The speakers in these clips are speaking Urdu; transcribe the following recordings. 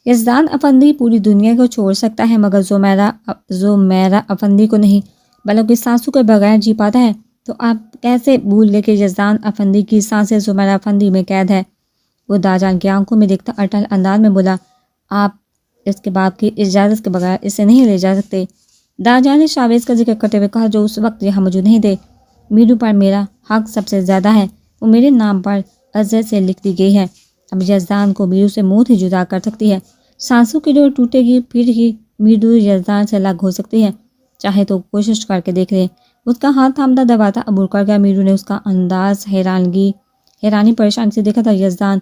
یزدان افندی پوری دنیا کو چھوڑ سکتا ہے مگر زمیرہ افندی کو نہیں، بلکہ سانسوں کے بغیر جی پاتا ہے۔ تو آپ کیسے بھول گئے کہ یزدان افندی کی سانسیں زمیرہ افندی میں قید ہے؟ وہ داجان کی آنکھوں میں دیکھتا اٹل انداز میں بولا، آپ اس کے باپ کی اجازت کے بغیر اسے نہیں لے جا سکتے۔ داجان نے شاویز کا ذکر کرتے ہوئے کہا جو اس وقت یہاں موجود نہیں تھے، میرو پر میرا حق سب سے زیادہ ہے، وہ میرے نام پر عزت سے لکھ دی گئی ہے۔ اب یزدان کو میرو سے موت ہی جدا کر سکتی ہے، سانسوں کی ڈور ٹوٹے گی پھر ہی میرو یزدان سے الگ ہو سکتی ہے، چاہے تو کوشش کر کے دیکھ لیں۔ اس کا ہاتھ تھامتا دباتا عبور کر گیا۔ میرو نے اس کا انداز حیرانی پریشانی سے دیکھا تھا۔ یزدان،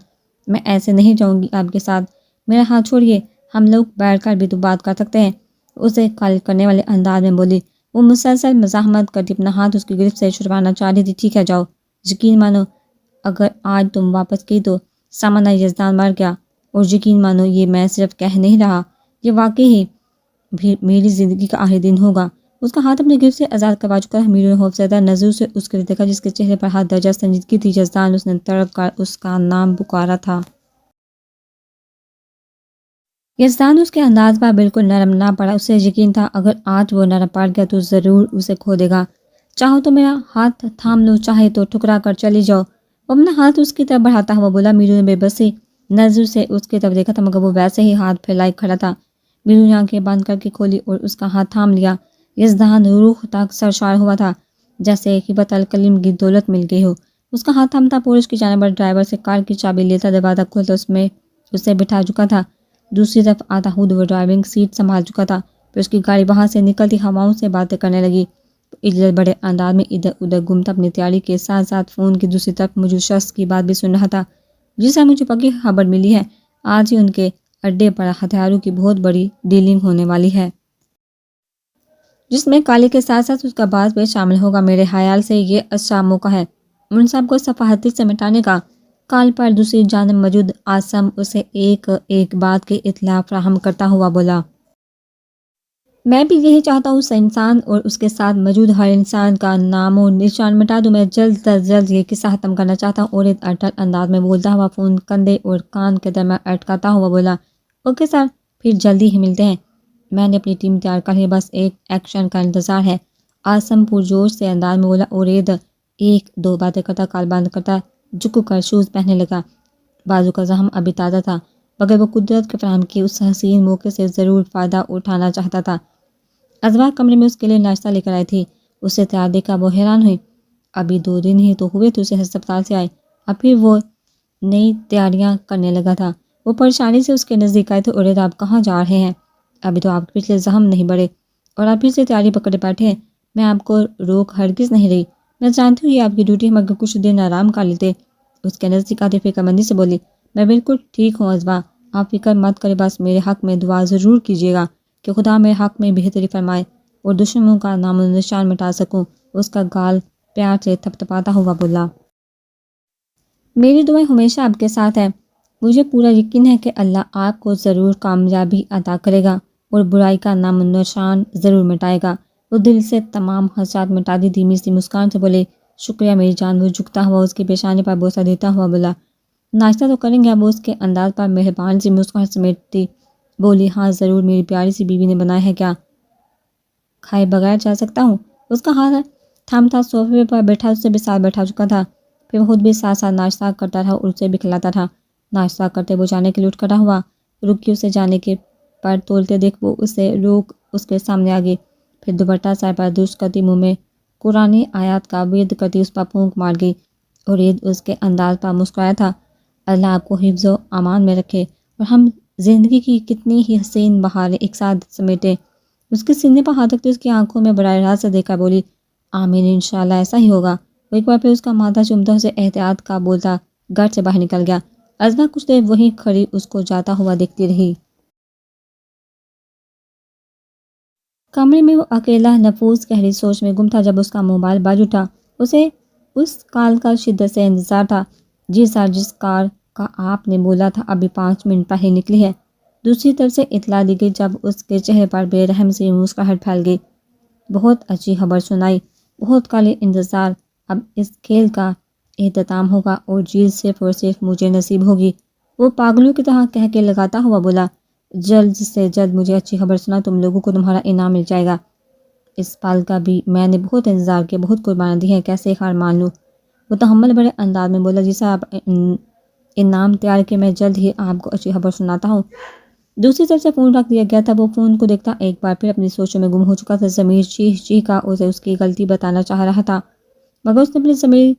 میں ایسے نہیں جاؤں گی آپ کے ساتھ، میرا ہاتھ چھوڑیے، ہم لوگ بیٹھ کر بھی تو بات کر سکتے ہیں، اسے قائل کرنے والے انداز میں بولی۔ وہ مسلسل مزاحمت کرتی اپنا ہاتھ اس کی گرفت سے چھڑوانا چاہ رہی تھی۔ ٹھیک ہے جاؤ، یقین مانو اگر آج تم واپس کی تو سامانہ یزدان مر گیا، اور یقین مانو یہ میں صرف کہہ نہیں رہا، یہ واقعی ہی بھی میری زندگی کا آخری دن ہوگا۔ اس کا ہاتھ اپنے گرفت سے آزاد کروا چکا تھا۔ میرو نے خوفزدہ نظروں سے اس کے دیکھا جس کے چہرے پر ہر درجہ سنجیدگی تھی۔ یزدان، اس نے تڑپ کر اس کا نام پکارا تھا۔ یزدان اس کے انداز پر بالکل نرم نہ پڑا۔ اسے یقین تھا اگر آج وہ نرم پڑ گیا تو ضرور اسے کھو دے گا۔ چاہو تو میرا ہاتھ تھام لو، چاہے تو ٹھکرا کر چلی جاؤ۔ وہ اپنا ہاتھ اس کی طرف بڑھاتا ہوا بولا۔ میرو نے بے بسی نظر سے اس کی طرف دیکھا تھا مگر وہ ویسے ہی ہاتھ پھیلائے کھڑا تھا۔ میرو نے آنکھیں بند کر کے کھولی اور اس کا ہاتھ تھام لیا۔ یزدان روح تک سرشار ہوا تھا، جیسے ہبت الکلیم کی دولت مل گئی ہو۔ اس کا ہاتھ تھامتا پورش کی جانب ڈرائیور سے کار کی چابی لیتا دروازہ کھولتا اس میں اسے بٹھا چکا تھا۔ دوسری طرف آتا خود وہ ڈرائیونگ سیٹ سنبھال چکا تھا۔ پھر اس کی گاڑی وہاں سے نکلتی ہواؤں سے باتیں کرنے لگی۔ اجلت بڑے انداز میں ادھر ادھر گھومتا اپنی تیاری کے ساتھ ساتھ فون کی دوسری طرف موجود شخص کی بات بھی سن رہا تھا، جس سے مجھے پکی خبر ملی ہے آج ہی ان کے اڈے پر ہتھیاروں کی بہت بڑی ڈیلنگ ہونے والی ہے، جس میں کالی کے ساتھ ساتھ اس کا باز بھی شامل ہوگا۔ میرے خیال سے یہ اچھا موقع ہے ان سب کو صفحاتی سے مٹانے کا۔ کال پر دوسری جانب موجود عاصم اسے ایک بات کی اطلاع فراہم کرتا ہوا بولا، میں بھی یہی چاہتا ہوں، اس انسان اور اس کے ساتھ موجود ہر انسان کا نام و نشان مٹا دوں۔ میں جلد از جلد یہ قصہ ختم کرنا چاہتا ہوں۔ اور ایک اٹل انداز میں بولتا ہوا فون کندھے اور کان کے درمیان اٹکاتا ہوا بولا، اوکے سر، پھر جلدی ہی ملتے ہیں، میں نے اپنی ٹیم تیار کر لی، بس ایک ایکشن کا انتظار ہے۔ عاصم پرجوش سے انداز میں بولا اور ایک دو باتیں کرتا کال بند کرتا جھک کر شوز پہننے لگا۔ بازو کا زخم ابھی تازہ تھا مگر وہ قدرت کے فراہم کیے اس حسین موقع سے ضرور فائدہ اٹھانا چاہتا تھا۔ ازوا کمرے میں اس کے لیے ناشتہ لے کر آئی تھی۔ اسے تیار دیکھا وہ حیران ہوئی، ابھی 2 دن ہی تو ہوئے تھے اسے ہسپتال سے آئے، اب پھر وہ نئی تیاریاں کرنے لگا تھا۔ وہ پریشانی سے اس کے نزدیک آئے تھے اور آپ کہاں جا رہے ہیں؟ ابھی تو آپ کے پچھلے زخم نہیں بڑھے اور آپ پھر سے تیاری پکڑے بیٹھے ہیں، میں آپ کو روک ہرگز نہیں رہی، میں جانتی ہوں یہ آپ کی ڈیوٹی ہے مگر کچھ دن آرام کر لیتے۔ اس کے نزدیک آتے فکر مندی سے بولی، میں بالکل ٹھیک ہوں ازوا، آپ فکر مت کریں، بس میرے حق میں دعا ضرور کیجیے گا کہ خدا میرے حق میں بہتری فرمائے اور دشمنوں کا نام و نشان مٹا سکوں۔ اس کا گال پیار سے تھپتھپاتا ہوا بولا، میری دعائیں ہمیشہ آپ کے ساتھ ہے، مجھے پورا یقین ہے کہ اللہ آپ کو ضرور کامیابی عطا کرے گا اور برائی کا نام و نشان ضرور مٹائے گا۔ وہ دل سے تمام خدشات مٹا دی، دھیمی سی مسکان سے بولے، شکریہ میری جان۔ وہ جھکتا ہوا اس کی پیشانی پر بوسہ دیتا ہوا بولا، ناشتہ تو کریں گے؟ اب اس کے انداز پر مہربان سی مسکراہٹ سمیٹتی بولی، ہاں ضرور، میری پیاری سی بیوی نے بنایا ہے، کیا کھائے بغیر جا سکتا ہوں؟ اس کا ہاتھ تھامتا صوفے پر بیٹھا اس سے بھی ساتھ بیٹھا چکا تھا، پھر وہ خود بھی ساتھ ساتھ ناشتہ کرتا رہا اور اسے بھی کھلاتا تھا۔ ناشتہ کرتے وہ جانے کے لیے اٹھ کھڑا ہوا، رکی اسے جانے کے پر تولتے دیکھ وہ اسے روک اس کے سامنے آ گئی، پھر دوپٹہ سر پر درست کرتی منہ میں قرآن آیات کا ورد کرتی اس پر پھونک مار گئی اور عید اس کے انداز پر مسکرایا تھا، اللہ آپ کو حفظ و امان میں رکھے اور ہم زندگی کی کتنی ہی حسین بہاریں ایک ساتھ سمیٹے۔ اس کے سینے پر ہاتھ رکھتے اس کی آنکھوں میں براہ راست سے دیکھا بولی، آمین، انشاءاللہ ایسا ہی ہوگا۔ وہ ایک بار پھر اس کا ماتھا چومتا اسے احتیاط کا بولتا گھر سے باہر نکل گیا۔ ازوا کچھ دیر وہیں کھڑی اس کو جاتا ہوا دیکھتی رہی۔ کمرے میں وہ اکیلا نفوس گہری سوچ میں گم تھا جب اس کا موبائل باز اٹھا۔ اسے اس کال کا شدت سے انتظار تھا۔ جی سر، جس کار کا آپ نے بولا تھا ابھی 5 منٹ پہلے نکلی ہے، دوسری طرف سے اطلاع دی گئی جب اس کے چہرے پر بے رحم سی مسکراہٹ پھیل گئی۔ بہت اچھی خبر سنائی، بہت کالے انتظار، اب اس کھیل کا اختتام ہوگا اور جیت صرف اور صرف مجھے نصیب ہوگی، وہ پاگلوں کی طرح کہہ کے لگاتا ہوا بولا۔ جلد سے جلد مجھے اچھی خبر سنا، تم لوگوں کو تمہارا انعام مل جائے گا۔ اس پال کا بھی میں نے بہت انتظار کیا، بہت قربانی دی ہے، کیسے ہار مان لوں؟ وہ تحمل بڑے انداز میں بولا، جی صاحب انعام تیار کہ میں جلد ہی آپ کو اچھی خبر سناتا ہوں۔ دوسری طرف سے فون رکھ دیا گیا تھا۔ وہ فون کو دیکھتا ایک بار پھر اپنی سوچوں میں گم ہو چکا تھا۔ ضمیر چیخ چیخ کا اسے اس کی غلطی بتانا چاہ رہا تھا، مگر اس نے اپنے ضمیر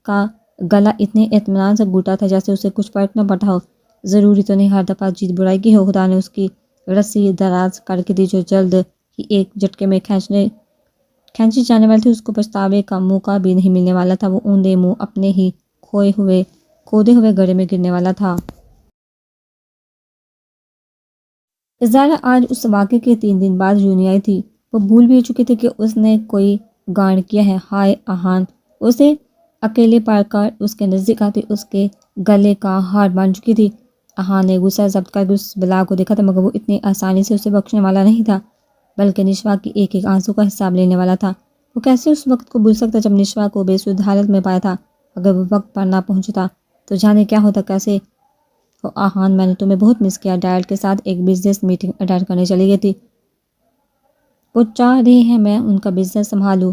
کا گلا اتنے اطمینان سے گھونٹا تھا جیسے اسے کچھ فرق نہ پڑتا ہو۔ ضروری تو نہیں ہر دفعہ جیت برائی کی ہو۔ خدا نے اس کی رسی دراز کر کے دی جو جلد ہی ایک جھٹکے میں کھینچی جانے والی تھی۔ اس کو پچھتاوے کا موقع بھی نہیں ملنے والا تھا۔ وہ اوندے منہ اپنے ہی کھودے ہوئے گڑھے میں گرنے والا تھا۔ زارا آج اس واقعے کے 3 دن بعد یونیں آئی تھی۔ وہ بھول بھی چکی تھی کہ اس نے کوئی گانڈ کیا ہے۔ ہائے آہان اسے اکیلے پار کر اس کے نزدیک آتی اس کے گلے کا ہار بن چکی تھی۔ آہان نے غصہ ضبط کر کے اس بلا کو دیکھا تھا، مگر وہ اتنی آسانی سے اسے بخشنے والا نہیں تھا، بلکہ نشوا کی ایک ایک آنسو کا حساب لینے والا تھا۔ وہ کیسے اس وقت کو بھول سکتا جب نشوا کو بے سود حالت میں پایا تھا؟ اگر وہ وقت پر نہ پہنچتا تو جانے کیا ہوتا۔ کیسے آہان میں نے تمہیں بہت مس کیا۔ ڈیڈ کے ساتھ ایک بزنس میٹنگ اٹینڈ کرنے چلی گئی تھی، وہ چاہ رہی ہیں میں ان کا بزنس سنبھالوں۔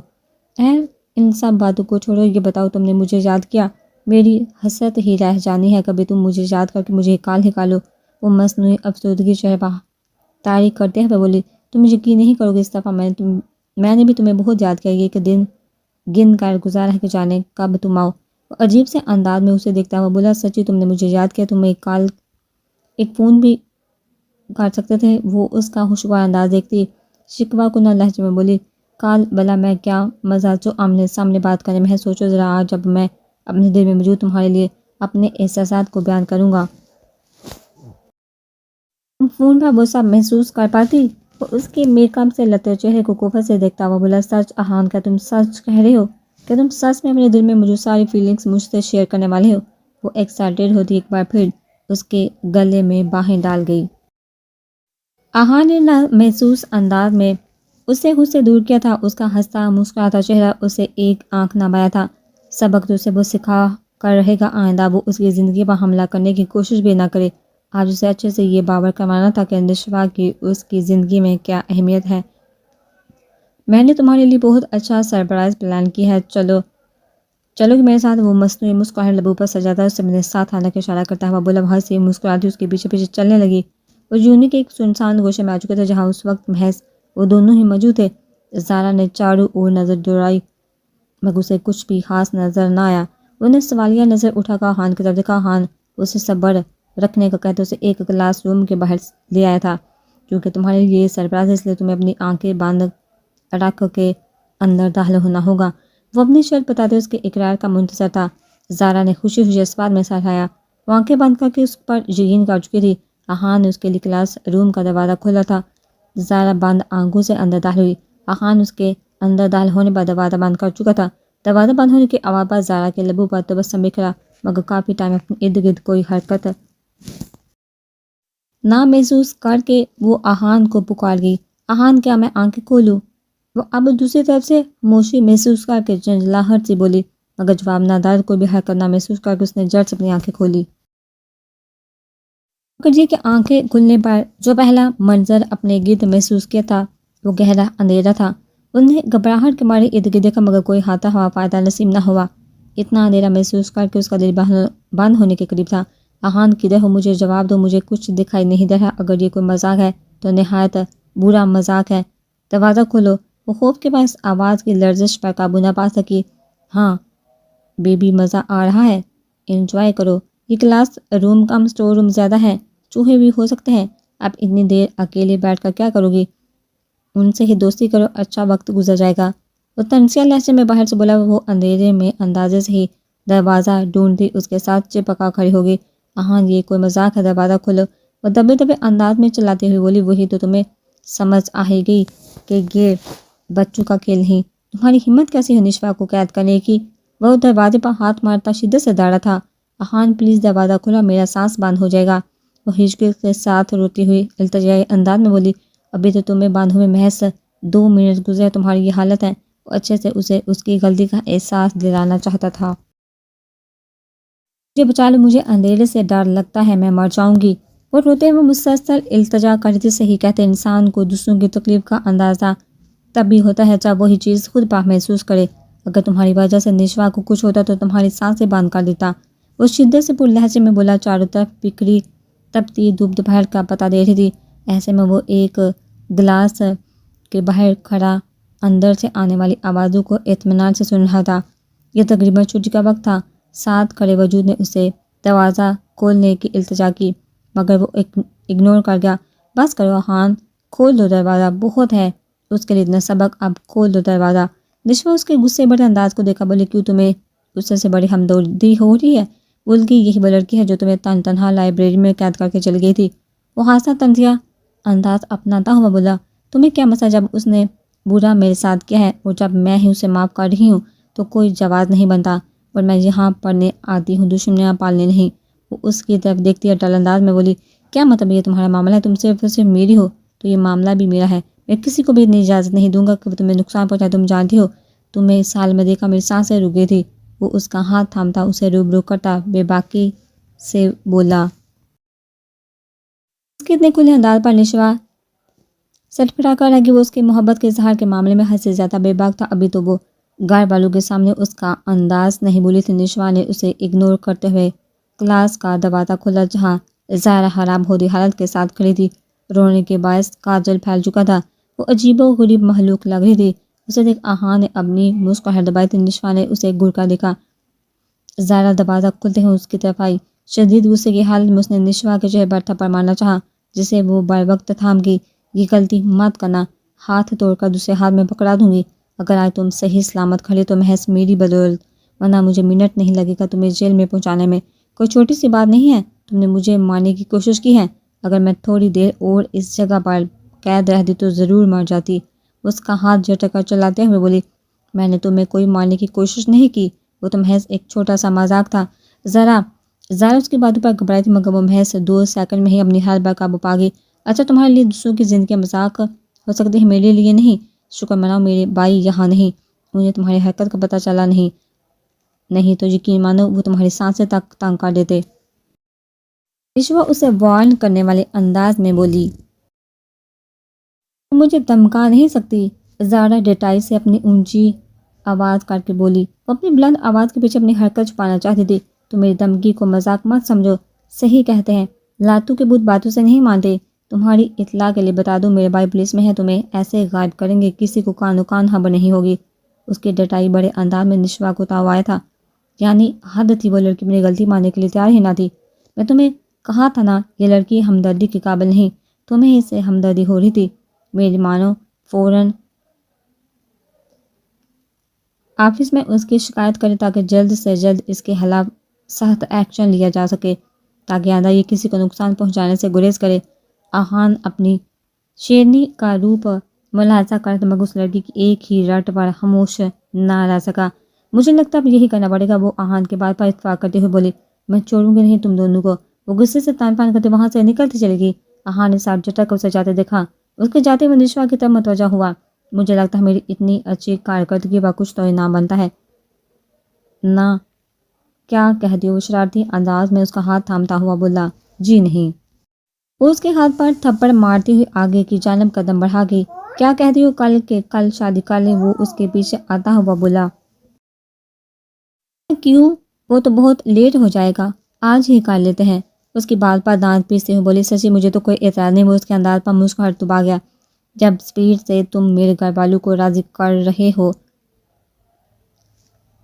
ان سب باتوں کو چھوڑو، یہ بتاؤ تم نے مجھے یاد کیا؟ میری حسرت ہی رہ جانی ہے، کبھی تم مجھے یاد کر کے مجھے کال نکالو۔ وہ مصنوعی افسردگی چہرہ طاری کرتے ہوئے بولی، تم یقین نہیں کرو گے، اس دفعہ میں نے بھی تمہیں بہت یاد کیا۔ یہ کہ دن گن کر گزارا ہے کہ جانے کب تم آؤ۔ وہ عجیب سے انداز میں اسے دیکھتا ہوا بولا، سچی تم نے مجھے یاد کیا؟ تم ایک فون بھی کر سکتے تھے۔ وہ اس کا خوشگوار انداز دیکھتی شکوہ کنہ لہجے میں بولی، کال بلا میں کیا مزہ جو آمنے سامنے بات کرنے میں ہے۔ سوچو ذرا آج جب میں اپنے دل میں موجود تمہارے لیے اپنے احساسات کو بیان کروں گا، تم فون پر وہ سب محسوس کر پاتی؟ وہ اس کے میک اپ سے لتے چہرے کو کوفت سے دیکھتا ہوا بولا، سچ آہان کیا تم سچ کہہ رہے ہو؟ کیا تم سچ میں اپنے دل میں موجود ساری فیلنگز مجھ سے شیئر کرنے والے ہو؟ وہ ایکسائٹیڈ ہوتی ایک بار پھر اس کے گلے میں باہیں ڈال گئی۔ آہان نے محسوس انداز میں اسے خود سے دور کیا تھا۔ اس کا ہنستا مسکراتا چہرہ اسے ایک آنکھ نہ بایا تھا۔ سبق تو اسے وہ سکھا کر رہے گا، آئندہ وہ اس کی زندگی پر حملہ کرنے کی کوشش بھی نہ کرے۔ آج اسے اچھے سے یہ باور کروانا تھا کہ نشوا کی اس کی زندگی میں کیا اہمیت ہے۔ میں نے تمہارے لیے بہت اچھا سرپرائز پلان کی ہے، چلو کہ میرے ساتھ۔ وہ مصنوعی مسکراہٹ لبوں پر سجاتا اس سے میرے ساتھ آنے کا اشارہ کرتا ہوا بولا۔ وہاں سے مسکراتی اس کے پیچھے پیچھے چلنے لگی۔ وہ یونی کے ایک سنسان گوشے میں آ چکے تھے جہاں اس وقت محض وہ دونوں ہی موجود تھے۔ زارا نے چاروں اور نظر دوڑائی مگر اسے کچھ بھی خاص نظر نہ آیا۔ وہ نے سوالیہ نظر اٹھا کر آہان کی طرف دیکھا۔ آہان اسے صبر رکھنے کو کہتے اسے ایک کلاس روم کے باہر لے آیا تھا، کیونکہ تمہارے لیے سرپرائز ہے، اس لیے تمہیں اپنی آنکھیں بند رکھ کے اندر داخل ہونا ہوگا۔ وہ اپنی شرط بتاتے اس کے اقرار کا منتظر تھا۔ زارا نے خوشی خوشی اس بات میں ساتھ آیا۔ وہ آنکھیں بند کر کے اس پر یقین کر چکی تھی۔ آہان نے اس کے لیے کلاس روم کا دروازہ کھولا تھا۔ زارا بند آنکھوں سے اندر داخل ہوئی۔ آہان اس کے اندر داخل ہونے پر دروازہ بند کر چکا تھا۔ دروازہ بند ہونے کی آواز پر زارا کے لبوں پر تبسم بکھرا، مگر کافی ٹائم اپنے ارد گرد کوئی حرکت نہ محسوس کر کے وہ آہان کو پکار گئی، آہان کیا میں آنکھیں کھولوں؟ وہ اب دوسری طرف سے خاموشی محسوس کر کے جھنجھلاہٹ سے بولی، مگر جواب نہ دار کوئی بھی حرکت نہ محسوس کر کے اس نے جلد سے اپنی آنکھیں کھولی۔ مگر یہ کہ آنکھیں کھلنے پر جو پہلا منظر اپنے گرد محسوس کیا تھا وہ گہرا اندھیرا تھا۔ انہیں گھبراہٹ کے مارے ارد گرد دیکھا مگر کوئی ہاتھا ہوا پائیدار نصیب نہ ہوا۔ اتنا اندھیرا محسوس کر کے اس کا دل بند ہونے کے قریب تھا۔ آہان کدھر ہو؟ مجھے جواب دو، مجھے کچھ دکھائی نہیں دے رہا۔ اگر یہ کوئی مذاق ہے تو نہایت برا مذاق ہے۔ دروازہ کھولو۔ وہ خوف کے باعث آواز کی لرزش پر قابو نہ پا سکی۔ ہاں بیبی، مزہ آ رہا ہے، انجوائے کرو۔ یہ کلاس روم کم اسٹور روم زیادہ ہے، چوہے بھی ہو سکتے ہیں۔ اب اتنی دیر اکیلے بیٹھ کر کیا کرو گی؟ ان سے ہی دوستی کرو، اچھا وقت گزر جائے گا۔ وہ طنزیہ لہجے میں باہر سے بولا۔ وہ اندھیرے میں اندازے سے ہی دروازہ ڈھونڈتی اس کے ساتھ چپکا کھڑی ہوگی۔ آہان یہ کوئی مذاق ہے، دروازہ کھولو۔ وہ دبے دبے انداز میں چلاتے ہوئے بولی، وہی تو تمہیں سمجھ آئے گی کہ یہ بچوں کا کھیل نہیں۔ تمہاری ہمت کیسی ہے نشوا کو قید کرنے کی؟ وہ دروازے پر ہاتھ مارتا شدت سے داڑا تھا۔ آہان پلیز دروازہ کھولا، میرا سانس بند ہو جائے گا۔ وہ ہچکی کے ساتھ روتی ہوئی التجائی انداز میں بولی، ابھی تو تمہیں باندھ ہوئے محض 2 منٹ گزرے، تمہاری یہ حالت ہے۔ وہ اچھے سے اسے اس کی غلطی کا احساس دلانا چاہتا تھا۔ مجھے بچا لو، مجھے اندھیرے سے ڈر لگتا ہے، میں مر جاؤں گی۔ وہ روتے ہوئے مسلسل التجا کر رہی تھی. صحیح کہتے انسان کو دوسروں کی تکلیف کا اندازہ تب بھی ہوتا ہے جب وہی چیز خود پاک محسوس کرے. اگر تمہاری وجہ سے نشوا کو کچھ ہوتا تو تمہاری سانسیں بند کر دیتا. وہ شدت سے پر لہجے میں بولا. چاروں طرف بکھری تپتی دھوپ دوپہر کا پتہ دے رہی تھی. ایسے میں وہ ایک گلاس کے باہر کھڑا اندر سے آنے والی آوازوں کو اطمینان سے سن رہا تھا. یہ تقریباً چھٹی کا وقت تھا. ساتھ کھڑے وجود نے اسے دروازہ کھولنے کی التجا کی مگر وہ اگنور کر گیا. بس کرو ہان، کھول دو دروازہ، بہت ہے اس کے لیے اتنا سبق، اب کھول دو دروازہ. نشوا اس کے غصے بڑے انداز کو دیکھا. بولے کیوں تمہیں غصے سے بڑی ہمدردی ہو رہی ہے؟ بلکہ یہی وہ لڑکی ہے جو تمہیں تنہا لائبریری میں قید کر کے چلی گئی تھی. وہ ہانسا تنزیہ انداز اپناتا ہوا بولا. تمہیں کیا مسئلہ جب اس نے برا میرے ساتھ کیا ہے اور جب میں ہی اسے معاف کر رہی ہوں تو کوئی جواز نہیں بنتا. اور میں یہاں پڑھنے آتی ہوں، دشمنیاں پالنے نہیں. وہ اس کی طرف دیکھتی اٹل انداز میں بولی. کیا مطلب یہ تمہارا معاملہ ہے؟ تم صرف میری ہو تو یہ معاملہ بھی میرا ہے. میں کسی کو بھی اتنی اجازت نہیں دوں گا کہ وہ تمہیں نقصان پہنچائے. تم جانتی ہو تمہیں اس حال میں دیکھا میری سانسیں رک گئی تھی. وہ اس کا ہاتھ تھامتا اسے روبرو کرتا بے باکی سے بولا. اس کے اتنے کھلے انداز پر نشوا سٹپٹا کر رہ کہ وہ اس کی محبت کے اظہار کے معاملے میں حد سے زیادہ بے باک تھا. ابھی تو وہ گھر والوں کے سامنے اس کا انداز نہیں بولی تھی. نشوا نے اسے اگنور کرتے ہوئے کلاس کا دروازہ کھولا جہاں ظاہرہ خراب ہوتی حالت کے ساتھ کھڑی تھی. رونے کے باعث کاجل پھیل چکا تھا. وہ عجیب و غریب مخلوق لگ رہی تھی. اسے دیکھ آہان نے اپنی مسکراہٹ دبائی تھی. نشوا نے اسے گھر کر دیکھا. ظاہرہ دروازہ کھلتے ہوئے اس کی طرف آئی. شدید غصے کی حالت میں اس نے نشوا کے چہرے پر تھپڑ مارنا چاہا جسے وہ بر وقت تھام گئی. یہ غلطی مت کرنا، ہاتھ توڑ کر دوسرے ہاتھ میں پکڑا دوں گی. اگر آج تم صحیح سلامت کھڑے تو محض میری بدولت، ورنہ مجھے منٹ نہیں لگے گا تمہیں جیل میں پہنچانے میں. کوئی چھوٹی سی بات نہیں ہے. تم نے مجھے مارنے کی کوشش کی ہے. اگر میں تھوڑی دیر اور اس جگہ پر قید رہتی تو ضرور مر جاتی. اس کا ہاتھ جھٹک کر چلاتے ہوئے بولی. میں نے تمہیں کوئی مارنے کی کوشش نہیں کی. وہ تو محض ایک چھوٹا سا مذاق تھا. ذرا اس کی باتوں پر گھبرائی تھی مگر وہ محض 2 سیکنڈ میں ہی اپنی حالت پر قابو پا گئی. اچھا تمہارے لیے دوسروں کی زندگی مذاق ہو سکتی ہے، میرے لیے نہیں. شکر مناؤ میرے بھائی یہاں نہیں، انہیں تمہاری حرکت کا پتہ چلا نہیں تو یقین مانو وہ تمہاری سانسیں تک تنگ کر دیتے. نشوا اسے وارن کرنے والے انداز میں بولی. مجھے دھمکا نہیں سکتی. زارا ڈٹائی سے اپنی اونچی آواز کر کے بولی. وہ اپنی بلند آواز کے پیچھے اپنی حرکت چھپانا چاہتی تھی. تم میری دھمکی کو مذاق مت سمجھو. صحیح کہتے ہیں لاتو کے بت باتوں سے نہیں مانتے. تمہاری اطلاع کے لیے بتا دوں میرے بھائی پولیس میں ہے. تمہیں ایسے غائب کریں گے کسی کو کان خبر نہیں ہوگی. اس کی ڈٹائی بڑے انداز میں نشوا کو تاؤ آیا تھا. یعنی حد تھی. وہ لڑکی میری غلطی ماننے کے لیے تیار ہی نہ تھی. میں تمہیں کہا تھا نا یہ لڑکی ہمدردی کے قابل نہیں. تمہیں اس سے ہمدردی ہو رہی تھی. میری مانو فوراً آفس میں اس کی شکایت کرے تاکہ جلد سے جلد اس کے خلاف سخت ایکشن لیا جا سکے تاکہ آئندہ یہ کسی کو نقصان پہنچانے سے گریز کرے. آہان اپنی شیرنی کا روپ ملاحظہ کرتا مگر اس لڑکی کی ایک ہی رٹ پر خاموش نہ رہ سکا. مجھے لگتا اب یہی کرنا پڑے گا. وہ آہان کے بات پر اتفاق کرتے ہوئے بولی. میں چھوڑوں گی نہیں تم دونوں کو. وہ غصے سے تان پان کرتے وہاں سے نکلتی چلی گئی. آہان نے ساتھ جھٹک اسے جاتے دیکھا. اس کے جاتے ہوئے نشوا کی طرف متوجہ ہوا. مجھے لگتا ہے میری اتنی اچھی کارکردگی پر کچھ تو انعام بنتا ہے نہ. کیا کہتی ہو؟ شرارتی انداز میں اس کا ہاتھ تھامتا ہوا بولا. جی نہیں. وہ اس کے ہاتھ پر تھپڑ مارتی ہوئی آگے کی جانب قدم بڑھا گئی. کیا کہتی ہو؟ کل شادی کر لیں. وہ اس کے پیچھے آتا ہوا بولا. کیوں؟ وہ تو بہت لیٹ ہو جائے گا. آج ہی کر لیتے ہیں. اس کی بال پر دانت پیستے ہوئے بولی. سچی مجھے تو کوئی اعتراض نہیں. وہ اس کے انداز پر مسکراہٹ دبا گیا. جب سپیڈ سے تم میرے گھر والوں کو راضی کر رہے ہو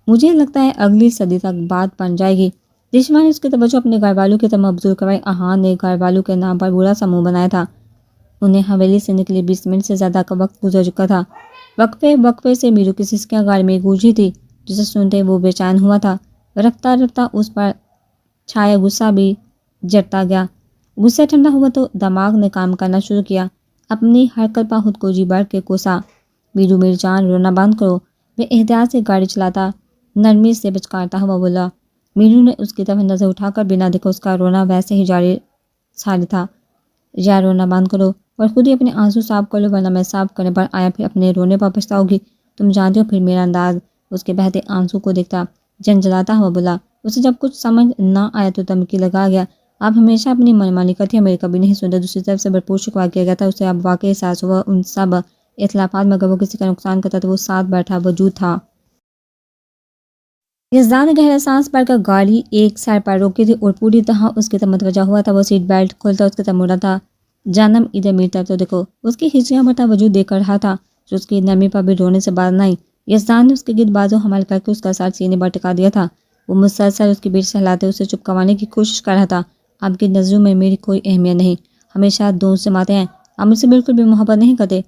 مجھے لگتا ہے اگلی صدی تک بات بن جائے گی. نشوا نے اس کی توجہ اپنے گھر والوں کی طرف مبذول کروائی. آہان نے گھر والوں کے نام پر برا سا منہ بنایا تھا. انہیں حویلی سے نکلے 20 منٹ سے زیادہ کا وقت گزر چکا تھا. وقفے سے میرو کی سسکیاں گاڑی میں گونجی تھی جسے سنتے وہ بے چین ہوا تھا. رفتہ رفتہ اس پر چھایا غصہ بھی جڑتا گیا. غصہ ٹھنڈا ہوا تو دماغ نے کام کرنا شروع کیا. اپنی حرکت پر خود کو جی بھر کے کوسا. میرو میری جان رونا بند کرو. وہ احتیاط سے گاڑی چلاتا نرمی سے بچکارتا ہوا بولا. میرو نے اس کی طرف نظر اٹھا کر بنا دیکھا اس کا رونا ویسے ہی جاری ساری تھا. یا رونا بند کرو اور خود ہی اپنے آنسو صاف کر لو ورنہ میں صاف کرنے پر آیا پھر اپنے رونے پر پچھتاؤ گی. تم جانتے ہو پھر میرا انداز. اس کے بہتے آنسو کو دیکھتا جنجلاتا ہوا بولا. اسے جب کچھ سمجھ نہ آیا تو دھمکی لگا گیا. آپ ہمیشہ اپنی منمانی کرتی ہیں، میری کبھی نہیں سنتے۔ دوسری طرف سے بھرپور شکوہ کیا گیا تھا، اسے اب واقعی احساس ہوا ان سب اختلافات میں اگر وہ کسی کا نقصان کرتا تو وہ ساتھ بیٹھا وجود تھا۔ یزدان نے گہرا سانس بھر کر گاڑی ایک سائڈ پر روکی تھی اور پوری طرح اس کی طرف متوجہ ہوا تھا۔ وہ سیٹ بیلٹ کھولتا اس کی طرف مڑا تھا۔ جانم ادھر میری طرف تو دیکھو۔ اس کی ہجیاں بھرتا وجود دیکھ کر رہا تھا جو اس کی نرمی پر بھی رونے سے باز نہ آئی۔ یزدان نے اس کے گرد بازو حمل کر کے اس کا سر سینے پر ٹکا دیا تھا۔ وہ مسلسل اس کی پیٹھ سے ہلاتے اسے چپ کروانے کی کوشش کر رہا تھا۔ آپ کی نظروں میں میری کوئی اہمیت نہیں، ہمیشہ دونوں سے ماتے ہیں، آپ مجھ سے بالکل بھی محبت نہیں کرتے۔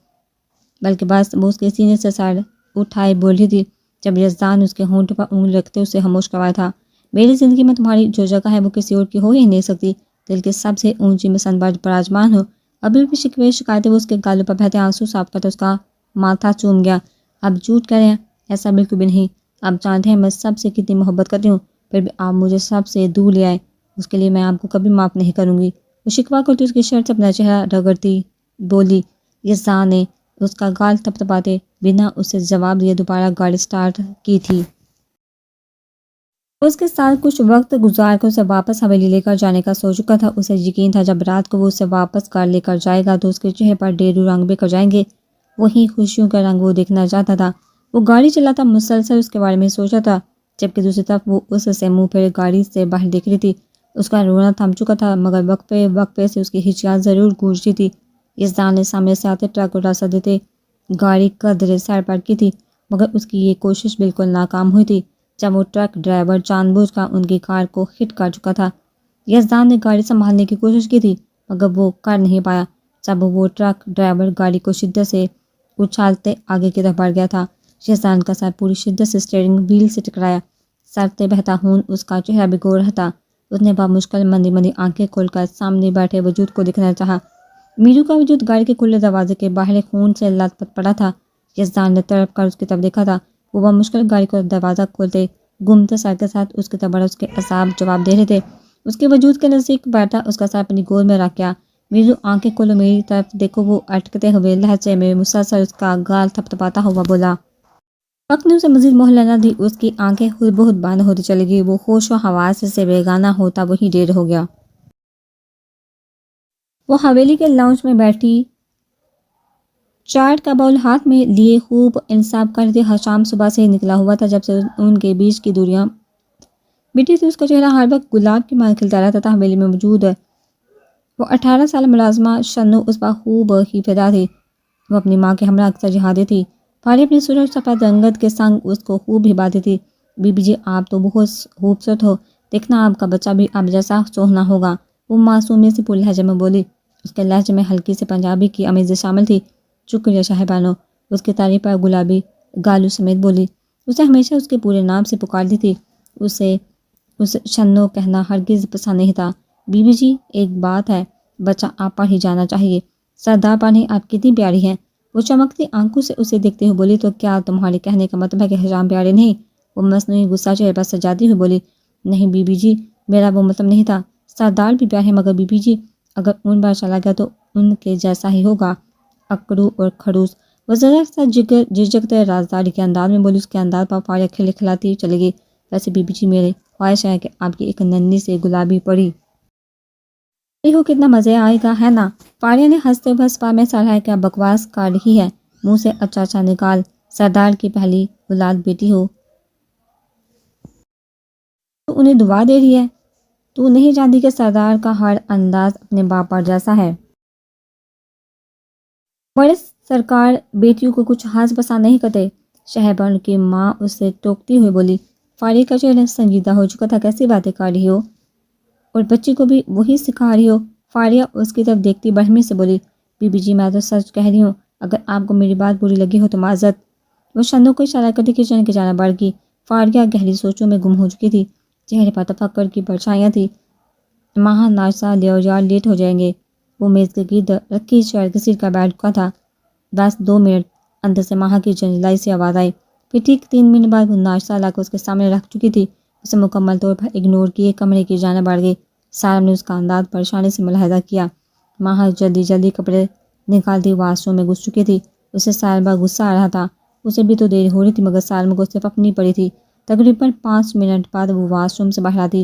بلکہ بس وہ اس کے سینے سے سر اٹھائے بول رہی تھی جب یزدان اس کے ہونٹوں پر انگلی رکھتے اسے خاموش کروایا تھا۔ میری زندگی میں تمہاری جو جگہ ہے وہ کسی اور کی ہو ہی نہیں سکتی، دل کے سب سے اونچی مسند پر براجمان ہو۔ ابھی بھی شکوے شکایتیں وہ اس کے گالوں پر بہتے آنسو صاف کرتے اس کا ماتھا چوم گیا۔ اب جھوٹ کہہ رہے ہیں، ایسا بالکل بھی نہیں، آپ جانتے ہیں میں سب سے کتنی محبت کرتی ہوں، پھر بھی آپ مجھے سب سے دور لے آئے، اس کے لیے میں آپ کو کبھی معاف نہیں کروں گی۔ وہ شکوہ کرتی اس کی شرٹ سے اپنا چہرہ رگڑتی بولی۔ یزدان نے اس کا گال تھپتھپاتے بنا اسے جواب دیے دوبارہ گاڑی سٹارٹ کی تھی۔ اس کے ساتھ کچھ وقت گزار کر اسے واپس حویلی لے کر جانے کا سوچ چکا تھا۔ اسے یقین تھا جب رات کو وہ اسے واپس گھر لے کر جائے گا تو اس کے چہرے پر ڈھیروں رنگ بکھر جائیں گے، وہی خوشیوں کا رنگ وہ دیکھنا چاہتا تھا۔ وہ گاڑی چلاتا مسلسل اس کے بارے میں سوچا تھا، جبکہ دوسری طرف وہ اس سے منہ پھیر گاڑی سے باہر دیکھ رہی تھی۔ اس کا رونا تھم چکا تھا مگر وقفے سے اس کی ہچیاں ضرور گونجتی تھی۔ یزدان نے سامنے سے آتے ٹرک کو راستہ دیتے گاڑی قدرے سائڈ پر کی تھی، مگر اس کی یہ کوشش بالکل ناکام ہوئی تھی جب وہ ٹرک ڈرائیور جان بوجھ کر ان کی کار کو ہٹ کر چکا تھا۔ یزدان نے گاڑی سنبھالنے کی کوشش کی تھی مگر وہ کر نہیں پایا جب وہ ٹرک ڈرائیور گاڑی کو شدت سے اچھالتے آگے کی طرف بڑھ گیا تھا۔ یزدان کا سر پوری شدت سے اسٹیئرنگ وہیل سے ٹکرایا، سر سے بہتا خون اس کا چہرہ بھگو رہا تھا۔ اس نے بامشکل مندی مندی آنکھیں کھول کر سامنے بیٹھے وجود کو دیکھنا چاہا۔ میرو کا وجود گاڑی کے کھلے دروازے کے باہر خون سے لت پت پڑا تھا۔ یزدان نے تڑپ کر اس کی طرف دیکھا تھا۔ وہ بمشکل گاڑی کو دروازہ کھولتے گمتے سر کے ساتھ اس کی طرف بڑھا، اس کے اعصاب جواب دے رہے تھے۔ اس کے وجود کے نزدیک بیٹھا اس کا سر اپنی گود میں رکھ گیا۔ میرو آنکھیں کھولو، میری طرف دیکھو، وہ اٹکتے ہوئے لہجے میں مسلسل اس کا گال تھپتھپاتا ہوا بولا۔ وقت نے اسے مزید مہلت نہ دی، اس کی آنکھیں خود بہت بند ہوتی چلی گئی۔ وہ ہوش و حواس سے بیگانہ ہوتا وہی دیر ہو گیا۔ وہ حویلی کے لاؤنج میں بیٹھی چائے کا باؤل ہاتھ میں لیے خوب انصاف کرتی شام صبح سے ہی نکلا ہوا تھا جب سے ان کے بیچ کی دوریاں مٹی تھی۔ اس کا چہرہ ہر وقت گلاب کی مانند کھلتا رہتا تھا۔ حویلی میں موجود وہ 18 سال ملازمہ شنو اس پر خوب ہی فدا تھی۔ وہ اپنی ماں کے ہمراہ اکثر جہادی تھی۔ فاری اپنی سرخ سفید رنگت کے سنگ اس کو خوب ہی باتی تھی۔ بی بی جی آپ تو بہت خوبصورت ہو، دیکھنا آپ کا بچہ بھی آپ جیسا سوہنا ہوگا، وہ معصومیت سے پورے لہجے میں بولی۔ اس کے لہجے میں ہلکی سے پنجابی کی امیزیں شامل تھی۔ شکریہ شاہبانو، اس کی تعریف پر گلابی گالو سمیت بولی۔ اسے ہمیشہ اس کے پورے نام سے پکارتی تھی۔ اسے شنو کہنا ہرگز پسند نہیں تھا۔ بی بی جی ایک بات ہے، بچہ آپ پر ہی جانا چاہیے، سردار پر نہیں، آپ کتنی پیاری ہیں۔ وہ چمکتی آنکھوں سے اسے دیکھتے ہوئے بولی۔ تو کیا تمہارے کہنے کا مطلب ہے کہ حجام پیارے نہیں؟ وہ مصنوعی غصہ چہرے پر سجاتی ہوئی بولی۔ نہیں بی بی جی، میرا وہ مطلب نہیں تھا، سردار بھی پیارے ہیں مگر بی بی جی اگر ان بار چلا گیا تو ان کے جیسا ہی ہوگا، اکڑو اور کھڑوس۔ وہ ذرا سا جھجکتے رازداری کے انداز میں بولی۔ اس کے انداز پر فاریہ کھلکھلاتی چلی گئی۔ ویسے بی بی جی میرے خواہش ہے کہ آپ کی ایک ننھی سے گلابی پڑی ہو، کتنا مزے آئے گا، ہے نا؟ فاریہ نے ہنستے ہوئے سپا میں سراہا کیا بکواس کر رہی ہے، منہ سے اچھا اچھا نکال، سردار کی پہلی اولاد بیٹی ہو تو انہیں دعا دے رہی ہے، تو نہیں جانتی کہ سردار کا ہر انداز اپنے باپ پر جیسا ہے۔ بڑے سرکار بیٹیوں کو کچھ خاص پسند نہیں کرتے، شہبانو کی ماں اسے ٹوکتی ہوئی بولی۔ فاریہ کا چہرہ سنجیدہ ہو چکا تھا۔ کیسی باتیں کر رہی ہو، اور بچی کو بھی وہی سکھا رہی ہو؟ فاریہ اس کی طرف دیکھتی برہمی سے بولی۔ بی بی جی میں تو سچ کہہ رہی ہوں، اگر آپ کو میری بات بری لگی ہو تو معذرت۔ وہ شنو کو اشارہ کرتی کچن کی جانب بڑھ گئی۔ فاریہ گہری سوچوں میں گم ہو چکی تھی، چہرے پر تفکر کی پرچھائیاں تھیں۔ ماں ناشتہ لے یار، لیٹ ہو جائیں گے۔ وہ میز کے گرد رکھی چیئر گھسیٹ کر بیٹھ چکا تھا۔ بس 2 منٹ، اندر سے ماں کی جنجلائی سی آواز آئی۔ پھر ٹھیک 3 منٹ بعد وہ ناشتہ لا کر اس کے سامنے رکھ چکی تھی۔ اسے مکمل طور پر اگنور کیے کمرے کی جانب بڑھ گئی۔ سارم نے اس کا انداز پریشانی سے ملاحظہ کیا۔ ماں جلدی جلدی کپڑے نکالتی واش روم میں گھس چکی تھی۔ اسے سارم پر غصہ آ رہا تھا۔ اسے بھی تو دیر ہو رہی تھی مگر سارم کو صرف اپنی پڑی تھی۔ تقریباً 5 منٹ بعد وہ واش روم سے باہر آتی۔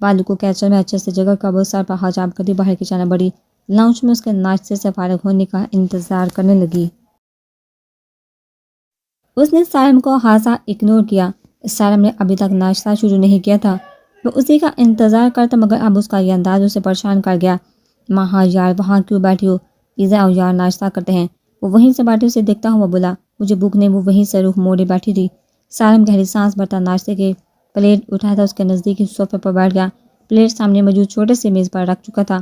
بالوں کو کیچر میں اچھے سے جگہ کر وہ سر پر حجاب کرتی باہر کی جانا بڑی. لاؤنج میں اس کے ناشتے سے فارغ ہونے کا انتظار کرنے لگی. اس نے سارم کو ہاسا اگنور کیا. سارم نے ابھی تک ناشتہ شروع نہیں کیا تھا. وہ اسی کا انتظار کرتا مگر اب اس کا یہ انداز اسے پریشان کر گیا. ماں یار وہاں کیوں بیٹھی ہو؟ ایزا آؤ یار ناشتہ کرتے ہیں. وہ وہیں سے بیٹھی اسے دیکھتا ہوا بولا. مجھے بھوک نہیں. وہ وہیں سے رخ موڑے بیٹھی تھی. سارم گہری سانس بھرتا ناشتے کے پلیٹ اٹھایا تھا اس کے نزدیک صوفے پر بیٹھ گیا. پلیٹ سامنے موجود چھوٹے سے میز پر رکھ چکا تھا.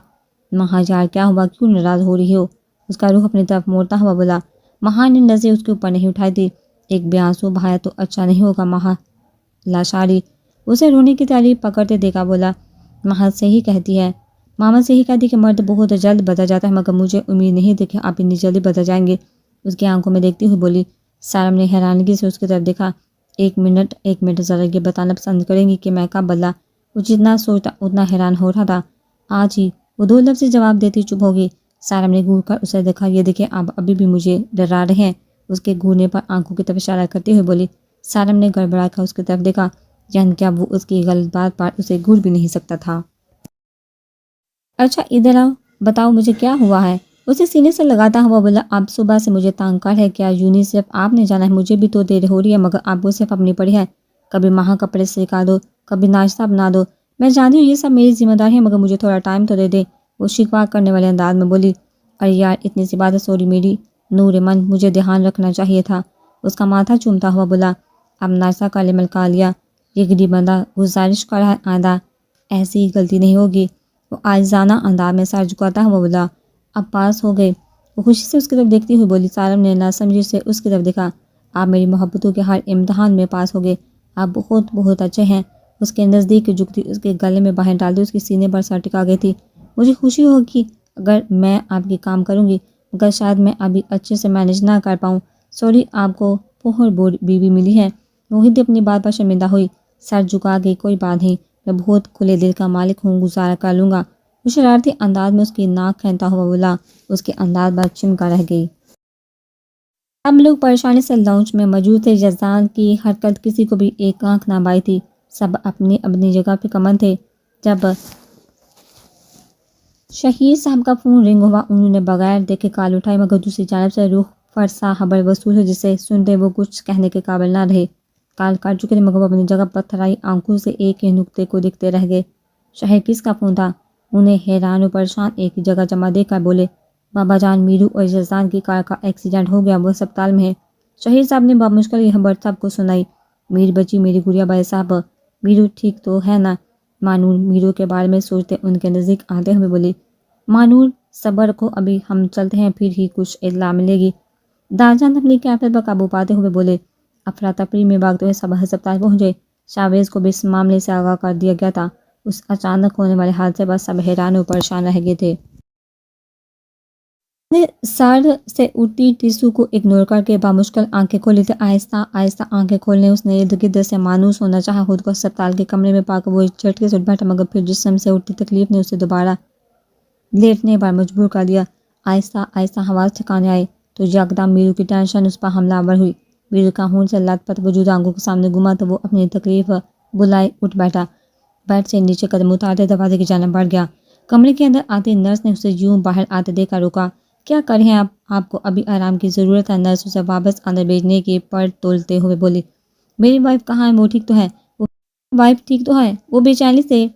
ماں یار کیا ہوا؟ کیوں ناراض ہو رہی ہو؟ اس کا رخ اپنی طرف موڑتا ہوا بولا. ماں نے نظریں اس کے اوپر نہیں اٹھائی تھی. ایک بے آنسو بہایا تو اچھا نہیں ہوگا. ماں لاشاری اسے رونے کی تیاری پکڑتے دیکھا بولا. ماں سے ہی کہتی ہے. ماما سے ہی کہتی کہ مرد بہت جلد بدل جاتا ہے مگر مجھے امید نہیں تھی کہ آپ اتنی جلدی بدل جائیں گے. اس کی آنکھوں میں دیکھتی ہوئی بولی. سارم نے حیرانگی سے اس کی طرف دیکھا. ایک منٹ ذرا یہ بتانا پسند کریں گی کہ میں کب بدلا؟ وہ جتنا سوچتا اتنا حیران ہو رہا تھا. آج ہی. وہ 2 لفظ جواب دیتی چپ ہوگی. سارم نے گھور کر اسے دیکھا. یہ دیکھیں آپ ابھی بھی مجھے ڈرا رہے ہیں. اس کے گھورنے پر آنکھوں کی طرف اشارہ کرتے ہوئے بولی. سارم نے گڑبڑا کر اس کی طرف دیکھا. یعنی کیا وہ اس کی غلط بات پر اسے گھور بھی نہیں سکتا تھا. اچھا ادھر آؤ. بتاؤ مجھے کیا ہوا ہے؟ اسے سینے سے لگاتا ہوا بولا. اب صبح سے مجھے تانگ کر ہے. کیا یونی صرف آپ نے جانا ہے؟ مجھے بھی تو دیر ہو رہی ہے مگر آپ کو صرف اپنی پڑی ہے. کبھی ماں کپڑے سکھا دو, کبھی ناشتہ بنا دو. میں جانتی ہوں یہ سب میری ذمہ داری ہے مگر مجھے تھوڑا ٹائم تو دے دے. وہ شکوہ کرنے والے انداز میں بولی. ارے یار اتنی سی بات ہے. سوری میری نور من, مجھے دھیان رکھنا چاہیے تھا. اس کا ماتھا چومتا ہوا بولا. اب ناشتہ کا لمل کا لیا. یہ گری بندہ گزارش کر رہا ہے آئندہ ایسی غلطی نہیں ہوگی. وہ عاجزانہ انداز میں سر جھکاتا ہوا بولا. اب پاس ہو گئے. وہ خوشی سے اس کی طرف دیکھتی ہوئی بولی. سارم نے ناسمجھی سے اس کی طرف دیکھا. آپ میری محبتوں کے ہر امتحان میں پاس ہو گئے. آپ بہت بہت اچھے ہیں. اس کے نزدیک جھکتی اس کے گلے میں باہیں ڈال دی اس کے سینے پر سر ٹکا گئی تھی. مجھے خوشی ہوگی اگر میں آپ کے کام کروں گی مگر شاید میں ابھی اچھے سے مینج نہ کر پاؤں. سوری آپ کو بہت بیوی ملی ہے. موہدی اپنی بات پر شرمندہ ہوئی. سر جھکا گئی. کوئی بات نہیں, میں بہت کھلے دل کا مالک ہوں, گزارا کر لوں گا. وہ شرارتی انداز میں اس کی ناک کھینتا ہوا بولا. اس کے انداز پر چمکا رہ گئی. ہم لوگ پریشانی سے لاؤنج میں موجود تھے. یزدان کی حرکت کسی کو بھی ایک آنکھ نہ بائی تھی. سب اپنی اپنی جگہ پہ کمن تھے. جب شہیر صاحب کا فون رنگ ہوا انہوں نے بغیر دیکھے کال اٹھائی مگر دوسری جانب سے روح فرسا خبر وصول ہے جسے سنتے وہ کچھ کہنے کے قابل نہ رہے. کال کاٹ چکے تھے مگر وہ اپنی جگہ پتھرائی آنکھوں سے ایک ہی نقطے کو دیکھتے رہ گئے. شہر کس کا فون تھا؟ انہیں حیران و پریشان ایک جگہ جمع دے کر بولے. بابا جان میرو اور یزدان کی کار کا ایکسیڈنٹ ہو گیا. وہ اسپتال میں ہے. شہیر صاحب نے بامشکل یہ خبر سب کو سنائی. میر بچی میری گڑیا بھائی صاحب, میرو ٹھیک تو ہے نا؟ مانور میرو کے بارے میں سوچتے ان کے نزدیک آتے ہوئے بولی. مانور صبر کو, ابھی ہم چلتے ہیں پھر ہی کچھ اطلاع ملے گی. داجان اپنی کیفیت پر قابو پاتے ہوئے بولے. افراتفری میں بھاگتے ہوئے سب ہسپتال پہنچے. شاویز کو بھی اس معاملے سے آگاہ کر دیا گیا تھا. اس اچانک ہونے والے حادثے پر سب حیران و پریشان رہ گئے تھے. سر سے اٹھتی ٹیسو کو اگنور کر کے بامشکل آنکھیں کھولی تھی. آہستہ آہستہ آنکھیں کھولنے اس نے ارد گرد سے مانوس ہونا چاہا. خود کو اسپتال کے کمرے میں پا کر وہ جھٹکے سے اٹھ بیٹھا مگر پھر جسم سے اٹھتی تکلیف نے اسے دوبارہ لیٹنے پر مجبور کر دیا. آہستہ آہستہ حواس ٹھکانے آئے تو یکدم میرو کی ٹینشن اس پر حملہ آور ہوئی. میرو کا خون سے لت پت وجود آنکھوں کے سامنے گھما تو وہ اپنی تکلیف بلائے اٹھ بیٹھا. بیڈ سے نیچے قدم اتارتے دروازے کی جانب بڑھ گیا. کمرے کے اندر آتے نرس نے اسے یوں باہر آتے دیکھا روکا. کیا کریں آپ کو ابھی آرام کی ضرورت ہے. نرس اسے واپس اندر بھیجنے کی پر تولتے ہوئے بولی. میری وائف کہاں ہے؟ وہ ٹھیک تو ہے؟ وائف ٹھیک تو ہے. وہ بے چینی سے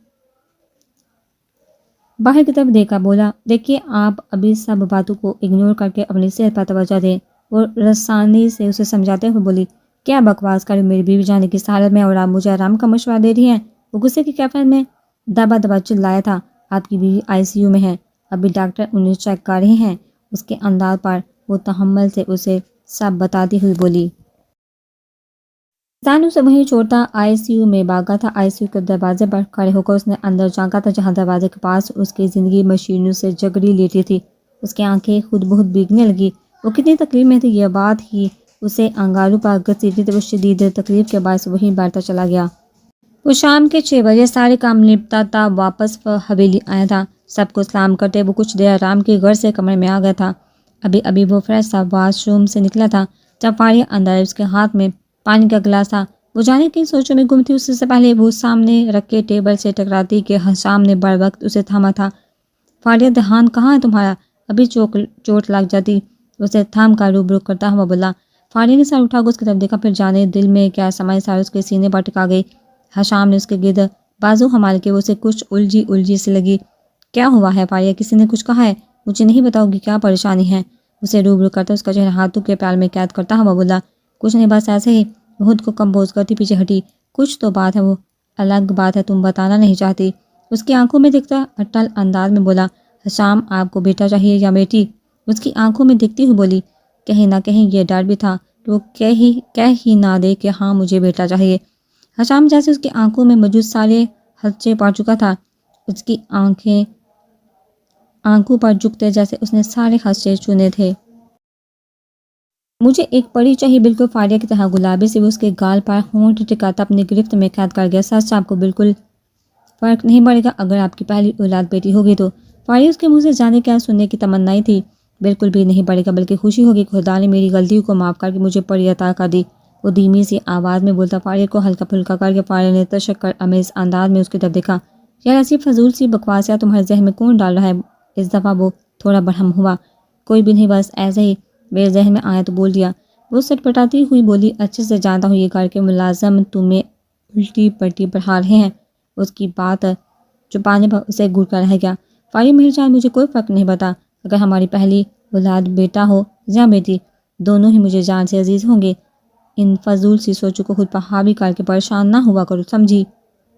باہر کی طرف دیکھا بولا. دیکھیے آپ ابھی سب باتوں کو اگنور کر کے اپنی صحت پر توجہ دیں. وہ رسانی سے اسے سمجھاتے ہوئے بولی. کیا بکواس کر میری بیوی جانے کی حالت میں اور آپ مجھے آرام کا مشورہ دے رہی ہیں. وہ غصے کی کیفیت میں دبا دبا چلایا تھا. آپ کی بیوی ICU میں ہے. ابھی ڈاکٹر انہیں چیک کر رہے ہیں. اس کے انداز پر وہ تحمل سے اسے سب بتاتی ہوئی بولی. زانو سے وہیں چھوڑتا ICU میں بھاگا تھا. ICU کے دروازے پر کھڑے ہو کر اس نے اندر جھانکا تھا جہاں دروازے کے پاس اس کی زندگی مشینوں سے جگڑی لیٹی تھی. اس کی آنکھیں خود بہت بھیگنے لگی. وہ کتنی تکلیف میں تھی یہ بات ہی اسے انگاروں پر گھسیٹتی تھی. وہ شدید تکلیف کے باعث وہیں بیٹھتا چلا گیا. وہ شام کے 6 بجے سارے کام نپٹاتا واپس حویلی آیا تھا. سب کو سلام کرتے وہ کچھ دیر آرام کی غرض سے کمرے میں آ گیا تھا. ابھی وہ فریش تھا. واش روم سے نکلا تھا جب فارغ اندر اس کے ہاتھ میں پانی کا گلاس تھا. وہ جانے کی سوچوں میں گم تھی۔ اس سے پہلے وہ سامنے رکھے ٹیبل سے ٹکراتی کہ حشام نے بر وقت اسے تھاما تھا۔ فاریہ دہان کہاں ہے تمہارا؟ ابھی چوٹ لگ جاتی۔ اسے تھام کر روبرو کرتا ہوا بولا۔ فاریہ نے سر اٹھا کر اس کی طرف دیکھا، پھر جانے دل میں کیا سمائے سارے اس کے سینے پر ٹکا گئی۔ حشام نے اس کے گرد بازو حمال کے وہ اسے کچھ الجھی سی لگی۔ کیا ہوا ہے فاریہ؟ کسی نے کچھ کہا ہے؟ مجھے نہیں بتاؤ گی کیا پریشانی ہے؟ اسے روبرو کرتا اس کا چہرہ ہاتھوں کے پیال میں قید کرتا ہوا بولا۔ کچھ نہیں، بس ایسے ہی۔ خود کو کمپوز کرتی پیچھے ہٹی۔ کچھ تو بات ہے، وہ الگ بات ہے تم بتانا نہیں چاہتی۔ اس کی آنکھوں میں دکھتا اٹل انداز میں بولا۔ حشام آپ کو بیٹا چاہیے یا بیٹی؟ اس کی آنکھوں میں دکھتی ہوئی بولی۔ کہیں نہ کہیں یہ ڈر بھی تھا تو کہہ ہی نہ دے کہ ہاں مجھے بیٹا چاہیے۔ حشام جیسے اس کی آنکھوں میں موجود سارے خدشے پا چکا تھا، اس کی آنکھوں پر جھکتے جیسے اس نے سارے خدشے چنے تھے۔ مجھے ایک پری چاہیے، بالکل فاریہ کی طرح گلابی سے وہ اس کے گال پر ہونٹ ٹکاتا اپنی گرفت میں قید کر گیا۔ سچ آپ کو بالکل فرق نہیں پڑے گا اگر آپ کی پہلی اولاد بیٹی ہوگی تو؟ فاریہ اس کے منہ سے جانے کیا سننے کی تمنا تھی۔ بالکل بھی نہیں پڑے گا، بلکہ خوشی ہوگی کہ خدا نے میری غلطیوں کو معاف کر کے مجھے پری عطا کر دی۔ وہ دھیمی سی آواز میں بولتا فاریہ کو ہلکا پھلکا کر کے فاریہ نے تشکر امیز انداز میں اس کی طرف دیکھا۔ یار ایسی فضول سی بکواسیاں تمہارے ذہن میں کون ڈال رہا ہے؟ اس دفعہ وہ تھوڑا برہم ہوا۔ کوئی بھی نہیں، بس ایسے ہی میرے ذہن میں آیا تو بول دیا۔ وہ سٹپٹاتی ہوئی بولی۔ اچھے سے جانتا ہوں یہ گھر کے ملازم تمہیں الٹی پلٹی پڑھا رہے ہیں۔ اس کی بات چھپانے پر اسے گڑ کر رہ گیا۔ فاریہ میری جان مجھے کوئی فرق نہیں پڑتا، اگر ہماری پہلی اولاد بیٹا ہو یا بیٹی، دونوں ہی مجھے جان سے عزیز ہوں گے۔ ان فضول سی سوچوں کو خود پر حاوی کر کے پریشان نہ ہوا کرو، سمجھی؟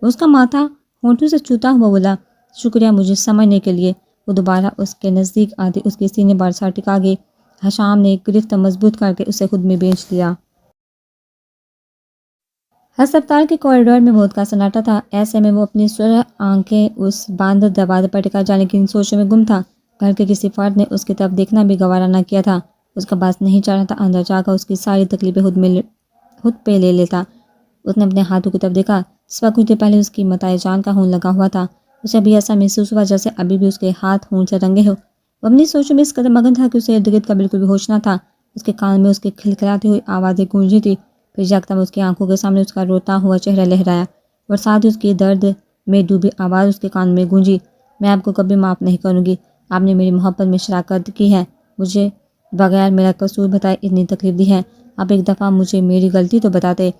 اس کا ماتھا ہونٹوں سے چھوتا ہوا بولا۔ شکریہ مجھے سمجھنے کے لیے۔ وہ دوبارہ اس کے نزدیک آتی اس کے سینے پر سر ٹکا گئی۔ حشام نے گرفت مضبوط کر کے اسے خود میں بیچ دیا۔ ہسپتال کے کوریڈور میں موت کا سناٹا تھا، ایسے میں وہ اپنی سرخ آنکھیں اس بند دروازے پر ٹکا جانے کی سوچوں میں گم تھا۔ گھر کے کسی فرد نے اس کی طرف دیکھنا بھی گوارا نہ کیا تھا۔ اس کا بس نہیں چڑھ رہا تھا اندر جا کر اس کی ساری تکلیفیں خود پہ لے لیتا۔ اس نے اپنے ہاتھوں کی طرف دیکھا۔ اس وقت کچھ دیر پہلے اس کی متاع جان کا خون لگا ہوا تھا۔ اسے ابھی ایسا محسوس ہوا جیسے ابھی بھی اس کے ہاتھ خون سے رنگے ہو۔ وہ اپنی سوچوں میں اس قدر مگن تھا کہ اسے ارد گرد کا بالکل بھی ہوش نہ تھا۔ اس کے کان میں اس کی کھلکھلاتی ہوئی آوازیں گونجی تھی، پھر یکدم اس کی آنکھوں کے سامنے اس کا روتا ہوا چہرہ لہرایا اور ساتھ ہی اس کی درد میں ڈوبی آواز اس کے کان میں گونجی۔ میں آپ کو کبھی معاف نہیں کروں گی، آپ نے میری محبت میں شراکت کی ہے، مجھے بغیر میرا قصور بتائے اتنی تکلیف دی ہے۔ آپ ایک دفعہ مجھے میری غلطی تو بتاتے۔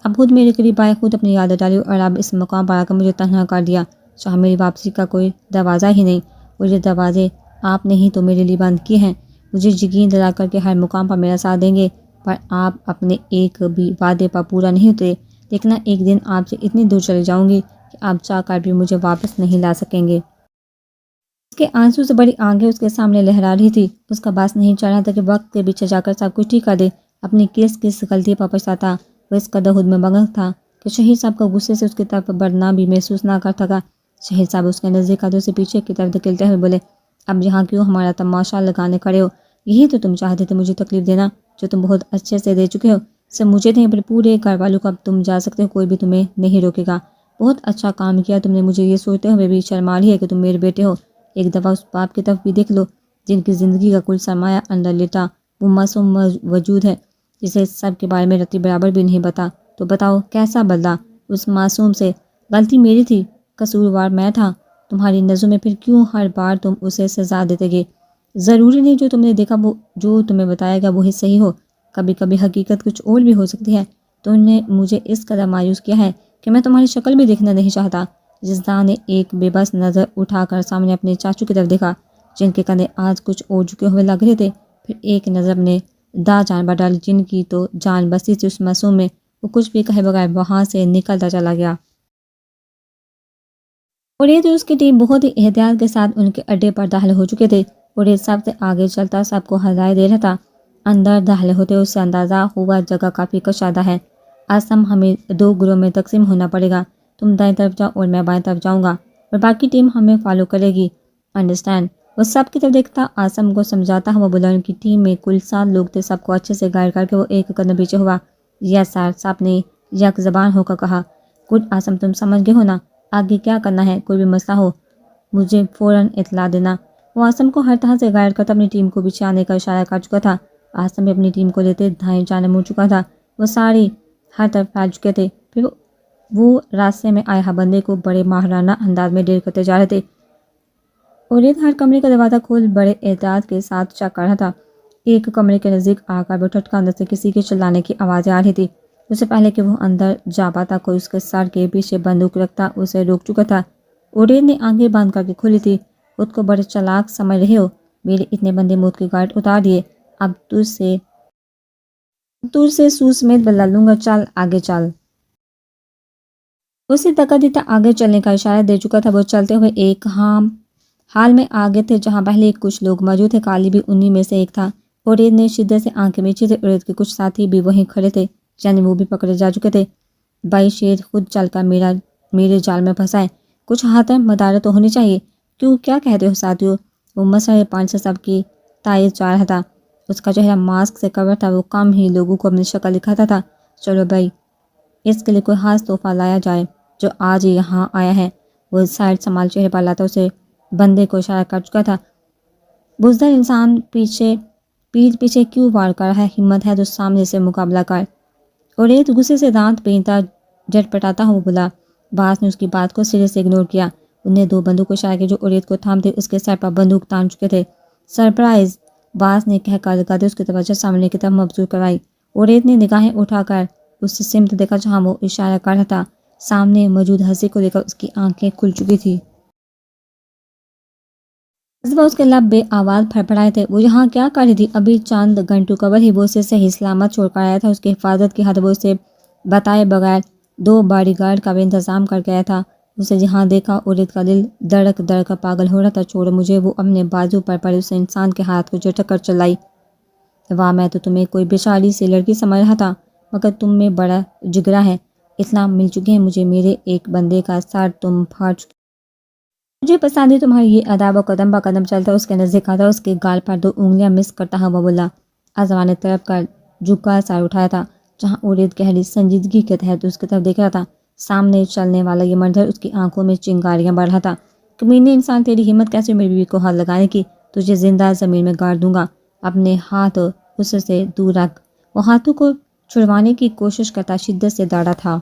اب خود میرے قریب آئے، خود اپنی یادیں ڈالی اور اب اس مقام پر آ کر مجھے تنہا کر دیا، جہاں میری واپسی کا کوئی دروازہ ہی نہیں، اور یہ دروازے آپ نے ہی تو میرے لیے بند کیے ہیں۔ مجھے یقین دلا کر کے ہر مقام پر میرا ساتھ دیں گے، پر آپ اپنے ایک بھی وعدے پر پورا نہیں اترے۔ لیکن ایک دن آپ سے اتنی دور چلی جاؤں گی کہ آپ چاہ کر بھی مجھے واپس نہیں لا سکیں گے۔ اس کے آنسو سے بڑی آنکھیں اس کے سامنے لہرا رہی تھی۔ اس کا باس نہیں چڑھ رہا تھا کہ وقت کے پیچھے جا کر سب کچھ ٹھیک کر دے۔ اپنی کس غلطی پر پچھتاتا۔ وہ اس قدر خود میں مگن تھا کہ شہید صاحب کو غصے سے اس کی طرف بڑھنا بھی محسوس نہ کر سکا۔ شہید صاحب اس کے نزدیک آتے اسے پیچھے کی طرف دھکیلتے ہوئے بولے، اب یہاں کیوں ہمارا تماشا لگانے کھڑے ہو؟ یہی تو تم چاہتے تھے، مجھے تکلیف دینا، جو تم بہت اچھے سے دے چکے ہو۔ صرف مجھے نہیں بلکہ پورے گھر والوں کو اب تم جا سکتے ہو، کوئی بھی تمہیں نہیں روکے گا۔ بہت اچھا کام کیا تم نے، مجھے یہ سوچتے ہوئے بھی شرما رہی ہے کہ تم میرے بیٹے ہو۔ ایک دفعہ اس باپ کی طرف بھی دیکھ لو جن کی زندگی کا کل سرمایہ اندر لیٹا وہ معصوم وجود ہے، جسے سب کے بارے میں رتی برابر بھی نہیں پتا۔ تو بتاؤ کیسا بدلہ اس معصوم سے؟ غلطی میری تھی، قصوروار میں تھا۔ تمہاری نظروں میں پھر کیوں ہر بار تم اسے سزا دیتے گے؟ ضروری نہیں جو تم نے دیکھا، وہ جو تمہیں بتایا گیا وہی صحیح ہو، کبھی کبھی حقیقت کچھ اور بھی ہو سکتی ہے۔ تم نے مجھے اس قدر مایوس کیا ہے کہ میں تمہاری شکل بھی دیکھنا نہیں چاہتا۔ جزدان نے ایک بے بس نظر اٹھا کر سامنے اپنے چاچو کی طرف دیکھا، جن کے کندھے آج کچھ اور جھکے ہوئے لگ رہے تھے، پھر ایک نظر نے جان پر ڈالی جن کی تو جان بسی تھی اس معصوم میں۔ وہ کچھ بھی کہے بغیر وہاں سے نکلتا چلا گیا۔ اور یہ تو اس کی ٹیم بہت ہی احتیاط کے ساتھ ان کے اڈے پر داخل ہو چکے تھے، اور یہ سب سے آگے چلتا سب کو ہدایت دے رہا تھا۔ اندر داخل ہوتے اس سے اندازہ ہوا جگہ کافی کشادہ ہے۔ آسم ہمیں دو گروہ میں تقسیم ہونا پڑے گا، تم دائیں طرف جاؤ اور میں بائیں طرف جاؤں گا، اور باقی ٹیم ہمیں فالو کرے گی، انڈرسٹینڈ؟ وہ سب کی طرف دیکھتا آسم کو سمجھاتا ہوا بولا۔ ان کی ٹیم میں کل 7 لوگ تھے، سب کو اچھے سے گائیڈ کر کے وہ ایک قدم پیچھے ہوا۔ یس سر، سب نے یک زبان ہو کر کہا۔ گڈ آسم، تم سمجھ گئے ہو نا آگے کیا کرنا ہے؟ کوئی بھی مسئلہ ہو مجھے فوراً اطلاع دینا۔ وہ آسم کو ہر طرح سے گائیڈ کرتا اپنی ٹیم کو پیچھے آنے کا اشارہ کر چکا تھا۔ آسم بھی اپنی ٹیم کو لیتے دائیں جانب مڑ چکا تھا۔ وہ ساری ہر طرف پھیل چکے تھے۔ پھر وہ راستے میں آئے بندے کو بڑے ماہرانہ انداز میں ڈیر کرتے جا رہے تھے۔ اورید ہر کمرے کا دروازہ کھول بڑے احتیاط کے ساتھ چیک کر رہا تھا۔ ایک کمرے کے نزدیک آ کر وہ ٹھٹکا اندر سے کسی کے چلانے کی آوازیں آ رہی تھی۔ اس سے پہلے کہ وہ اندر جا پاتا کوئی اس کے سر کے پیچھے بندوق رکھتا اسے روک چکا تھا۔ اورید نے آنکھیں بند کر کے کھولی تھی۔ خود کو بڑے چالاک سمجھ رہے ہو؟ میرے اتنے بندے موت کے گھاٹ اتار دیے، اب تجھ سے سو سمیت بدلا لوں گا، چل آگے چل۔ اسے دھکا دیتا آگے چلنے کا اشارہ دے چکا تھا۔ وہ چلتے ہوئے ایک حال میں آگے تھے جہاں پہلے کچھ لوگ موجود تھے۔ کالی بھی انہی میں سے ایک تھا۔ اورید نے شدت سے آنکھیں میچی تھی۔ اورید کے کچھ ساتھی بھی وہیں کھڑے تھے، یعنی وہ بھی پکڑے جا چکے تھے۔ بھائی شیر خود چل کر میرے جال میں پھنسا ہے، کچھ ہاتھ مدارت تو ہونی چاہیے۔ کیوں، کیا کہتے ہو ساتھیو؟ وہ مسئلہ پانچ سے سب کی تائید چاہ رہا تھا۔ اس کا چہرہ ماسک سے کور تھا۔ وہ کم ہی لوگوں کو اپنی شکل دکھاتا تھا۔ چلو بھائی، اس کے لیے کوئی خاص تحفہ لایا جائے جو آج یہاں آیا ہے۔ وہ سائڈ سنبھال چہرے پر لاتا اسے بندے کو اشارہ کر چکا تھا۔ بزدل انسان پیٹھ پیچھے کیوں وار کر رہا ہے؟ ہمت ہے تو سامنے سے مقابلہ کر۔ اورید غصے سے دانت پینتا جٹ پٹاتا ہوا بولا۔ باس نے اس کی بات کو سرے سے اگنور کیا۔ انہیں دو بندوق کو اشارہ کیا جو اورید کو تھامتے اس کے سر پر بندوق تان چکے تھے۔ سرپرائز، باس نے کہہ کر لگاتے اس کی توجہ سامنے کی طرف مبذول کروائی۔ اورید نے نگاہیں اٹھا کر اس سمت دیکھا جہاں وہ اشارہ کر رہا تھا۔ سامنے موجود ہنسی کو دیکھ کر اس کی آنکھیں کھل چکی تھی۔ اس کے لب بے آواز پھڑپڑائے تھے۔ وہ یہاں کیا کر رہی تھی؟ ابھی چند گھنٹوں قبل ہی وہ اسے صحیح سلامت چھوڑ کر آیا تھا۔ اس کی حفاظت کی حد وہ اسے بتائے بغیر 2 باڈی گارڈ کا بھی انتظام کر گیا تھا۔ اسے یہاں دیکھا اورید کا دل دھڑک دھڑک پاگل ہو رہا تھا۔ چھوڑو مجھے، وہ اپنے بازو پر پڑے اس انسان کے ہاتھ کو جھٹک کر چلائی۔ واہ، میں تو تمہیں کوئی بیچاری سی لڑکی سمجھ رہا تھا، مگر تم میں بڑا جگرا ہے۔ اطلاع مل چکی ہے مجھے، میرے ایک بندے کا سر تم پھاڑ چکے۔ مجھے پسند ہے تمہاری یہ ادا۔ وہ قدم با قدم چلتا اس کے نزدیک آتا، اس کے گال پر 2 انگلیاں مس کرتا ہوا بولا۔ اذوا نے طرف کر جھکا سر اٹھایا تھا جہاں اورید گہری سنجیدگی کے تحت اس کی طرف دیکھ رہا تھا۔ سامنے چلنے والا یہ منظر اس کی آنکھوں میں چنگاریاں بڑھ رہا تھا۔ کمینے انسان، تیری ہمت کیسے میری بیوی کو ہاتھ لگانے کی؟ تجھے زندہ زمین میں گاڑ دوں گا۔ اپنے ہاتھ اس سے دور رکھ۔ وہ ہاتھوں کو چھڑوانے کی کوشش کرتا شدت سے داڑا تھا۔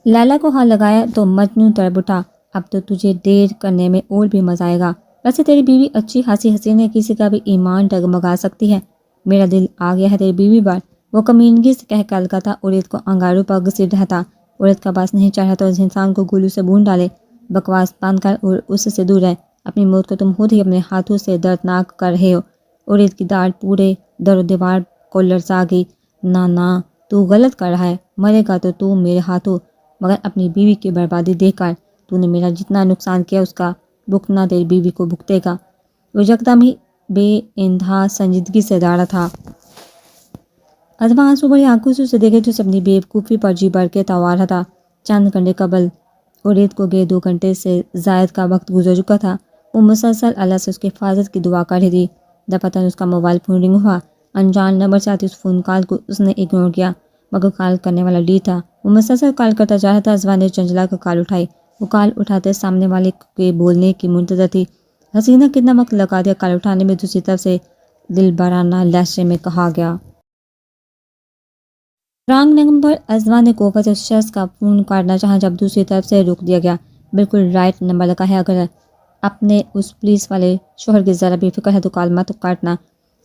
لیلا کو ہاتھ لگایا تو مجنوں طرف اٹھا۔ اب تو تجھے دیر کرنے میں اور بھی مزہ آئے گا۔ ویسے تیری بیوی اچھی خاصی حسین ہے، کسی کا بھی ایمان ڈگمگا سکتی ہے۔ میرا دل آ گیا ہے تیری بیوی پر۔ وہ کمینگی سے کہہ کر لگا تھا اورید کو انگاروں پر گھسیٹ رہا تھا۔ اورید کا باس نہیں چاہ رہا تھا اس انسان کو گولو سے بھون ڈالے۔ بکواس بند کر اور اس سے دور رہ۔ اپنی موت کو تم خود ہی اپنے ہاتھوں سے دردناک کر رہے ہو۔ اورید کی داڑھ پورے در و دیوار کو لرزا گئی۔ نہ، تو غلط کر رہا ہے، مرے گا تو میرے ہاتھوں، مگر اپنی بیوی کی بربادی دیکھ کر۔ تو نے میرا جتنا نقصان کیا اس کا بھگتنا تیری بیوی کو بھگتے گا۔ وہ یکدم ہی بے انتہا سنجیدگی سے داڑا تھا۔ اذوا آنسو بھری آنکھوں سے اسے دیکھے تو اسے اپنی بیوقوفی پر جی بھر کے توار رہا تھا۔ چند گھنٹے قبل اورید کو گئے 2 گھنٹے سے زائد کا وقت گزر چکا تھا۔ وہ مسلسل اللہ سے اس کی حفاظت کی دعا کر رہی تھی۔ دفعتاً اس کا موبائل فون رنگ ہوا۔ انجان نمبر سے آتی اس فون کال کو اس نے اگنور کیا، مگر کال کرنے والا لی تھا۔ وہ مسلسل کال کرتا جا رہا تھا۔ اذوا نے چنچلا کا کال اٹھائی۔ وہ کال اٹھاتے سامنے والے کے بولنے کی منتظر تھی۔ حسینہ، کتنا وقت لگا دیا کال اٹھانے میں؟ دوسری طرف سے دلبرانہ لہجے میں کہا گیا۔ Wrong number. اذوا نے قوت سے اس شخص کا فون کاٹنا چاہا جب دوسری طرف سے روک دیا گیا۔ بالکل رائٹ نمبر لگا ہے، اگر اپنے اس پولیس والے شوہر کی ذرا بھی فکر ہے تو کال مت کاٹنا۔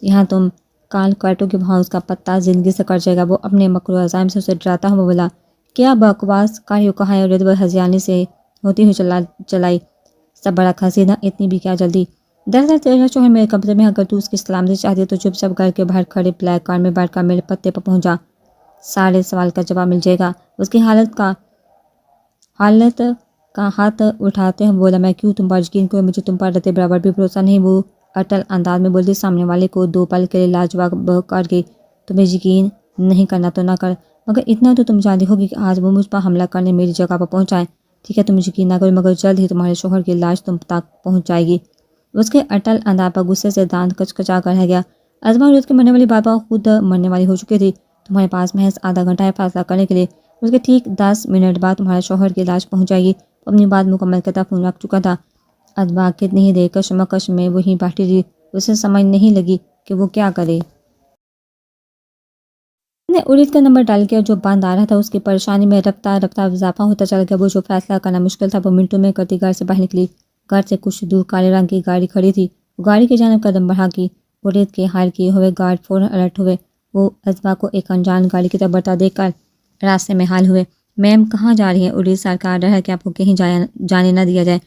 یہاں تم کال کاٹو گے وہاں اس کا پتہ زندگی سے کٹ جائے گا۔ وہ اپنے مکر و عزائم سے اسے ڈراتا ہوا بولا۔ کیا بکواس کر رہی ہو؟ کہاں ہے اورید؟ وہ ہذیانی سے ہوتی ہوئی چلائی۔ سب بڑا حسینہ، اتنی بھی کیا جلدی؟ دراصل تیرا شوہر میرے قبضے میں، اگر تو اس کی سلامتی چاہتی ہے تو چپ چاپ گھر کے باہر کھڑے بلیک کار میں بیٹھ کر میرے پتے پر پہنچا۔ سارے سوال کا جواب مل جائے گا۔ اس کی حالت کا ہاتھ اٹھاتے ہیں بولا۔ میں کیوں تم پر یقین کروں؟ مجھے تم پر رتے برابر بھی بھروسہ نہیں۔ وہ اٹل انداز میں بولتی، سامنے والے کو 2 پل کے لیے لاجواب کر گئی۔ تمہیں یقین نہیں کرنا تو نہ کر، مگر اتنا تو تم جانتی ہوگی کہ آج وہ مجھ پر حملہ کرنے میری جگہ پر پہنچا ہے۔ ٹھیک ہے، تم یقین نہ کرو، مگر جلد ہی تمہارے شوہر کی لاش تم تک پہنچ جائے گی۔ اس کے اٹل انداز پر غصے سے دانت کچکچا کر رہ گیا۔ اذوا اورید کے مرنے والی بات پر خود مرنے والی ہو چکی تھی۔ تمہارے پاس محض آدھا گھنٹہ ہے فیصلہ کرنے کے لیے۔ اس کے ٹھیک 10 منٹ بعد تمہارے شوہر کی لاش پہنچ جائے گی۔ وہ اپنی بات مکمل کرتا فون رکھ چکا تھا۔ اذوا کتنی ہی دیر کشمکش میں وہیں بیٹھی رہی۔ اسے سمجھ نہیں لگی کہ وہ کیا کرے۔ نے ارید کا نمبر ڈال کیا جو بند آ رہا تھا. اس کی پریشانی میں رفتہ رفتہ اضافہ ہوتا چلا گیا. وہ جو فیصلہ کرنا مشکل تھا وہ منٹوں میں کرتی گھر سے باہر نکلی. گھر سے کچھ دور کالے رنگ کی گاڑی کھڑی تھی. وہ گاڑی کی جانب قدم بڑھا کی. ارید کے حال کیے ہوئے گارڈ فوراً الرٹ ہوئے. وہ ازبا کو ایک انجان گاڑی کی طرف بڑھتا دیکھ کر راستے میں حال ہوئے. میم کہاں جا رہی ہیں؟ ارید سرکار ڈر ہے کہ آپ کو کہیں جانے نہ دیا جائے.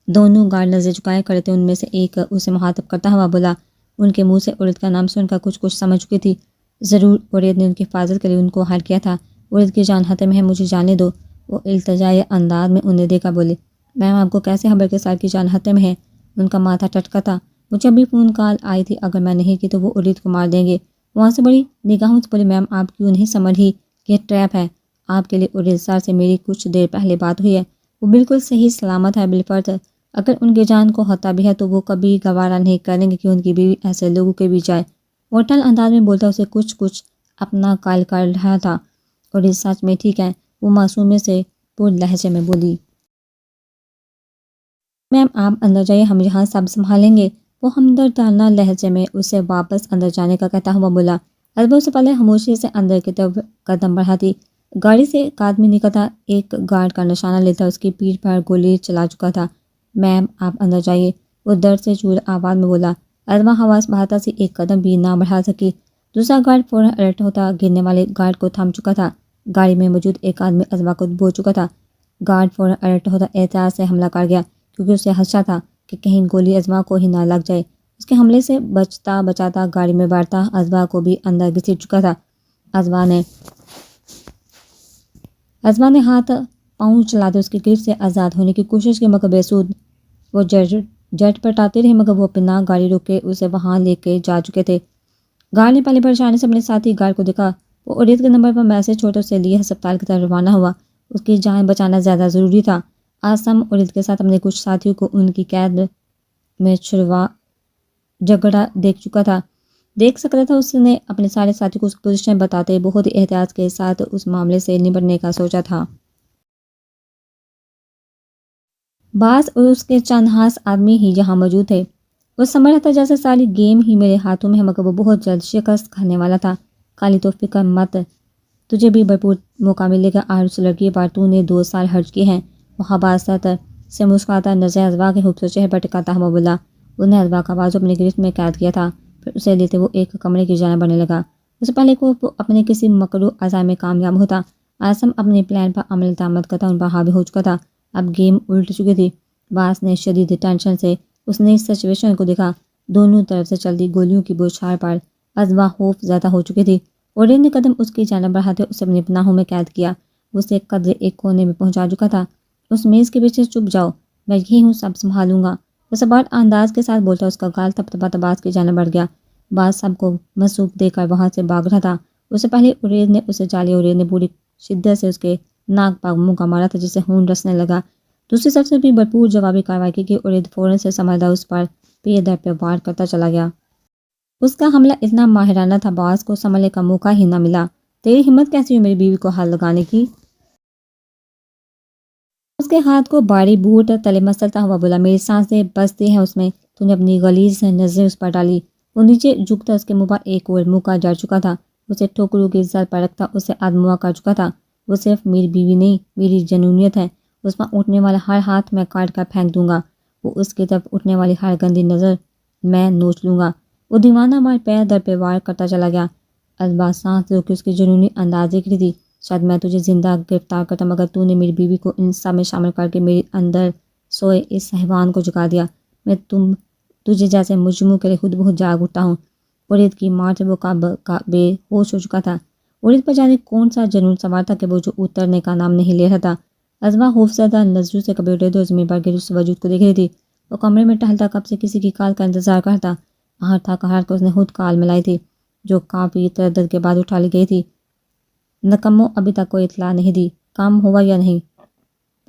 دونوں گارڈ نظر چکائے کھڑے تھے. ان میں سے ایک اسے مخاطب کرتا ہوا بولا. ان کے منہ سے ارید کا نام سن کر کچھ سمجھ چکی تھی. ضرور ارید نے ان کی حفاظت کے لیے ان کو حال کیا تھا. ارید کی جان خطرے میں ہے، مجھے جانے دو. وہ التجائی انداز میں انہیں دیکھا بولے. میم آپ کو کیسے خبر کہ سر کی جان خطرے میں ہے؟ ان کا ماتھا ٹٹکا تھا. مجھے ابھی فون کال آئی تھی، اگر میں نہیں کی تو وہ ارید کو مار دیں گے. وہاں سے بڑی نگاہوں سے بولی. میم آپ کیوں نہیں سمجھ ہی کہ ٹریپ ہے آپ کے لیے؟ ارید سر سے میری کچھ دیر پہلے بات ہوئی ہے. وہ بالکل صحیح سلامت ہے بالفرض. اگر ان کی جان کو خطرہ بھی ہے تو وہ کبھی گوارا نہیں کریں گے کہ ان کی بیوی ایسے لوگوں کے بیچ جائے. ہوٹل انداز میں بولتا اسے کچھ اپنا قائل کر رہا تھا. اور اس سچ میں ٹھیک ہے، وہ معصومیت سے پر لہجے میں بولی. میم آپ اندر جائیے، ہم یہاں سب سنبھالیں گے. وہ ہمدردانہ لہجے میں اسے واپس اندر جانے کا کہتا ہوا بولا. ازبا سے پہلے خاموشی سے اندر کی طرف قدم بڑھاتی. گاڑی سے ایک آدمی نکلتا. ایک گارڈ کا نشانہ لیتا اس کی پیٹھ پر گولی چلا چکا تھا. میم آپ اندر جائیے، وہ درد سے چور آواز میں بولا. ازبا حواس بڑھاتا سی ایک قدم بھی نہ بڑھا سکی. دوسرا گارڈ فوراً الرٹ ہوتا گرنے والے گارڈ کو تھام چکا تھا. گاڑی میں موجود ایک آدمی ازبا کو بو چکا تھا. گارڈ فوراً الرٹ ہوتا احتیاط سے حملہ کر گیا کیونکہ اسے خدشہ تھا کہ کہیں گولی ازبا کو ہی نہ لگ جائے. اس کے حملے سے بچتا بچاتا گاڑی میں بیٹھتا. ازبا کو بھی اندر گھسیٹ چکا تھا. ازبا نے ہاتھ پاؤں چلاتے اس کی گرفت سے آزاد ہونے کی کوشش کی مگر بے سود. وہ جٹ پٹاتے رہے مگر وہ بنا گاڑی روکے اسے وہاں لے کے جا چکے تھے. گارڈ نے پہلے پریشانی سے اپنے ساتھی گارڈ کو دیکھا. وہ ارید کے نمبر پر میسج چھوڑ اسے لیے ہسپتال کی طرف روانہ ہوا. اس کی جان بچانا زیادہ ضروری تھا. آسم ارید کے ساتھ اپنے کچھ ساتھیوں کو ان کی قید میں چھڑوا جھگڑا دیکھ سکتا تھا. اس نے اپنے سارے ساتھی کو اس کی پوزیشن بتاتے بہت ہی احتیاط کے ساتھ اس معاملے سے نمٹنے کا سوچا تھا. بعض اور اس کے چند خاص آدمی ہی یہاں موجود تھے. وہ سمجھ رہا تھا جیسے ساری گیم ہی میرے ہاتھوں میں ہے مگر وہ بہت جلد شکست کھانے والا تھا. کالی تو فکر مت، تجھے بھی بھرپور موقع ملے گا. آج اس لڑکی پر تو نے 2 سال خرچ کیے ہیں. وہ حباست سے مسکراتا نظر ازبا کے خوبصورت چہرے پر ٹکاتا ہوا بولا. انہیں ازبا کا بازو اپنے گرفت میں قید کیا تھا. پھر اسے لیتے وہ ایک کمرے کی جانب بڑھنے لگا. اس سے پہلے کو اپنے کسی مکروہ عزم میں کامیاب ہوتا. آسم اپنے پلان پر عمل درآمد کرتا ان پر حاوی ہو چکا تھا. اب گیم الٹ چکی تھی. باس نے شدید ٹینشن سے اس نئی سچویشن کو دیکھا. دونوں طرف سے چلتی گولیوں کی بوچھار پر ازبا خوف زدہ ہو چکی تھی. اورین نے قدم اس کی جانب بڑھاتے اسے اپنی پناہوں میں قید کیا. وہ اسے قدرے ایک کونے میں پہنچا چکا تھا. اس میز کے پیچھے چھپ جاؤ، میں یہی ہوں، سب سنبھالوں گا. وہ سباٹ انداز کے ساتھ بولتا. اس کا گال تپ باس کی جانب بڑھ گیا. باس سب کو مصروف دیکھ کر وہاں سے بھاگ رہا تھا. اس سے پہلے ارید نے اسے جالی. ارید نے پوری شدت سے اس کے ناک پر منہ کا مارا تھا جسے خون رسنے لگا. دوسری طرف سے بھی بھرپور جوابی کارروائی کی کہ ارید فوراً سے سنبھلتا اس پر پے در پہ وار کرتا چلا گیا. اس کا حملہ اتنا ماہرانہ تھا باس کو سنبھلنے کا موقع ہی نہ ملا. تیری ہمت کیسی ہوئی میری بیوی کو ہاتھ لگانے کی؟ اس کے ہاتھ کو باری بوٹ تلے مسلتا ہوا بولا. میری سانسیں بستی ہیں اس میں. تو نے اپنی غلیظ نظریں اس پر ڈالی. وہ نیچے جھکتا اس کے منہ پر ایک اور موقع جڑ چکا تھا. اسے ٹھوکروں کی زد پر رکھتا اسے آدموا کر چکا تھا. وہ صرف میری بیوی نہیں، میری جنونیت ہے. اس پر اٹھنے والا ہر ہاتھ میں کاٹ کر پھینک دوں گا. وہ اس کی طرف اٹھنے والی ہر گندی نظر میں نوچ لوں گا. وہ دیوانہ وار پیر در پہ وار کرتا چلا گیا. ازبا سانس روک کے اس کی جنونی انداز دیکھ رہی تھی. شاید میں تجھے زندہ گرفتار کرتا مگر تو نے میری بیوی کو ان سب میں شامل کر کے میری اندر سوئے اس حیوان کو جگا دیا. میں تجھے جیسے مجرموں کے لیے خود بہت جاگ اٹھتا ہوں. ارید کی مار سے وہ بے ہوش ہو چکا تھا. ارید پر جانے کون سا جنون سوار تھا کہ وہ جو اترنے کا نام نہیں لے رہا تھا. ازبا خوفزدہ نظروں سے کبھی ارید اور زمین پر گر اس وجود کو دیکھ رہی تھی. وہ کمرے میں ٹہلتا کب سے کسی کی کال کا انتظار کرتا. آہر تھا کہار کو اس نے خود کال ملائی تھی جو کافی تردد کے بعد اٹھا لی گئی تھی. نکمو ابھی تک کوئی اطلاع نہیں دی. کام ہوا یا نہیں؟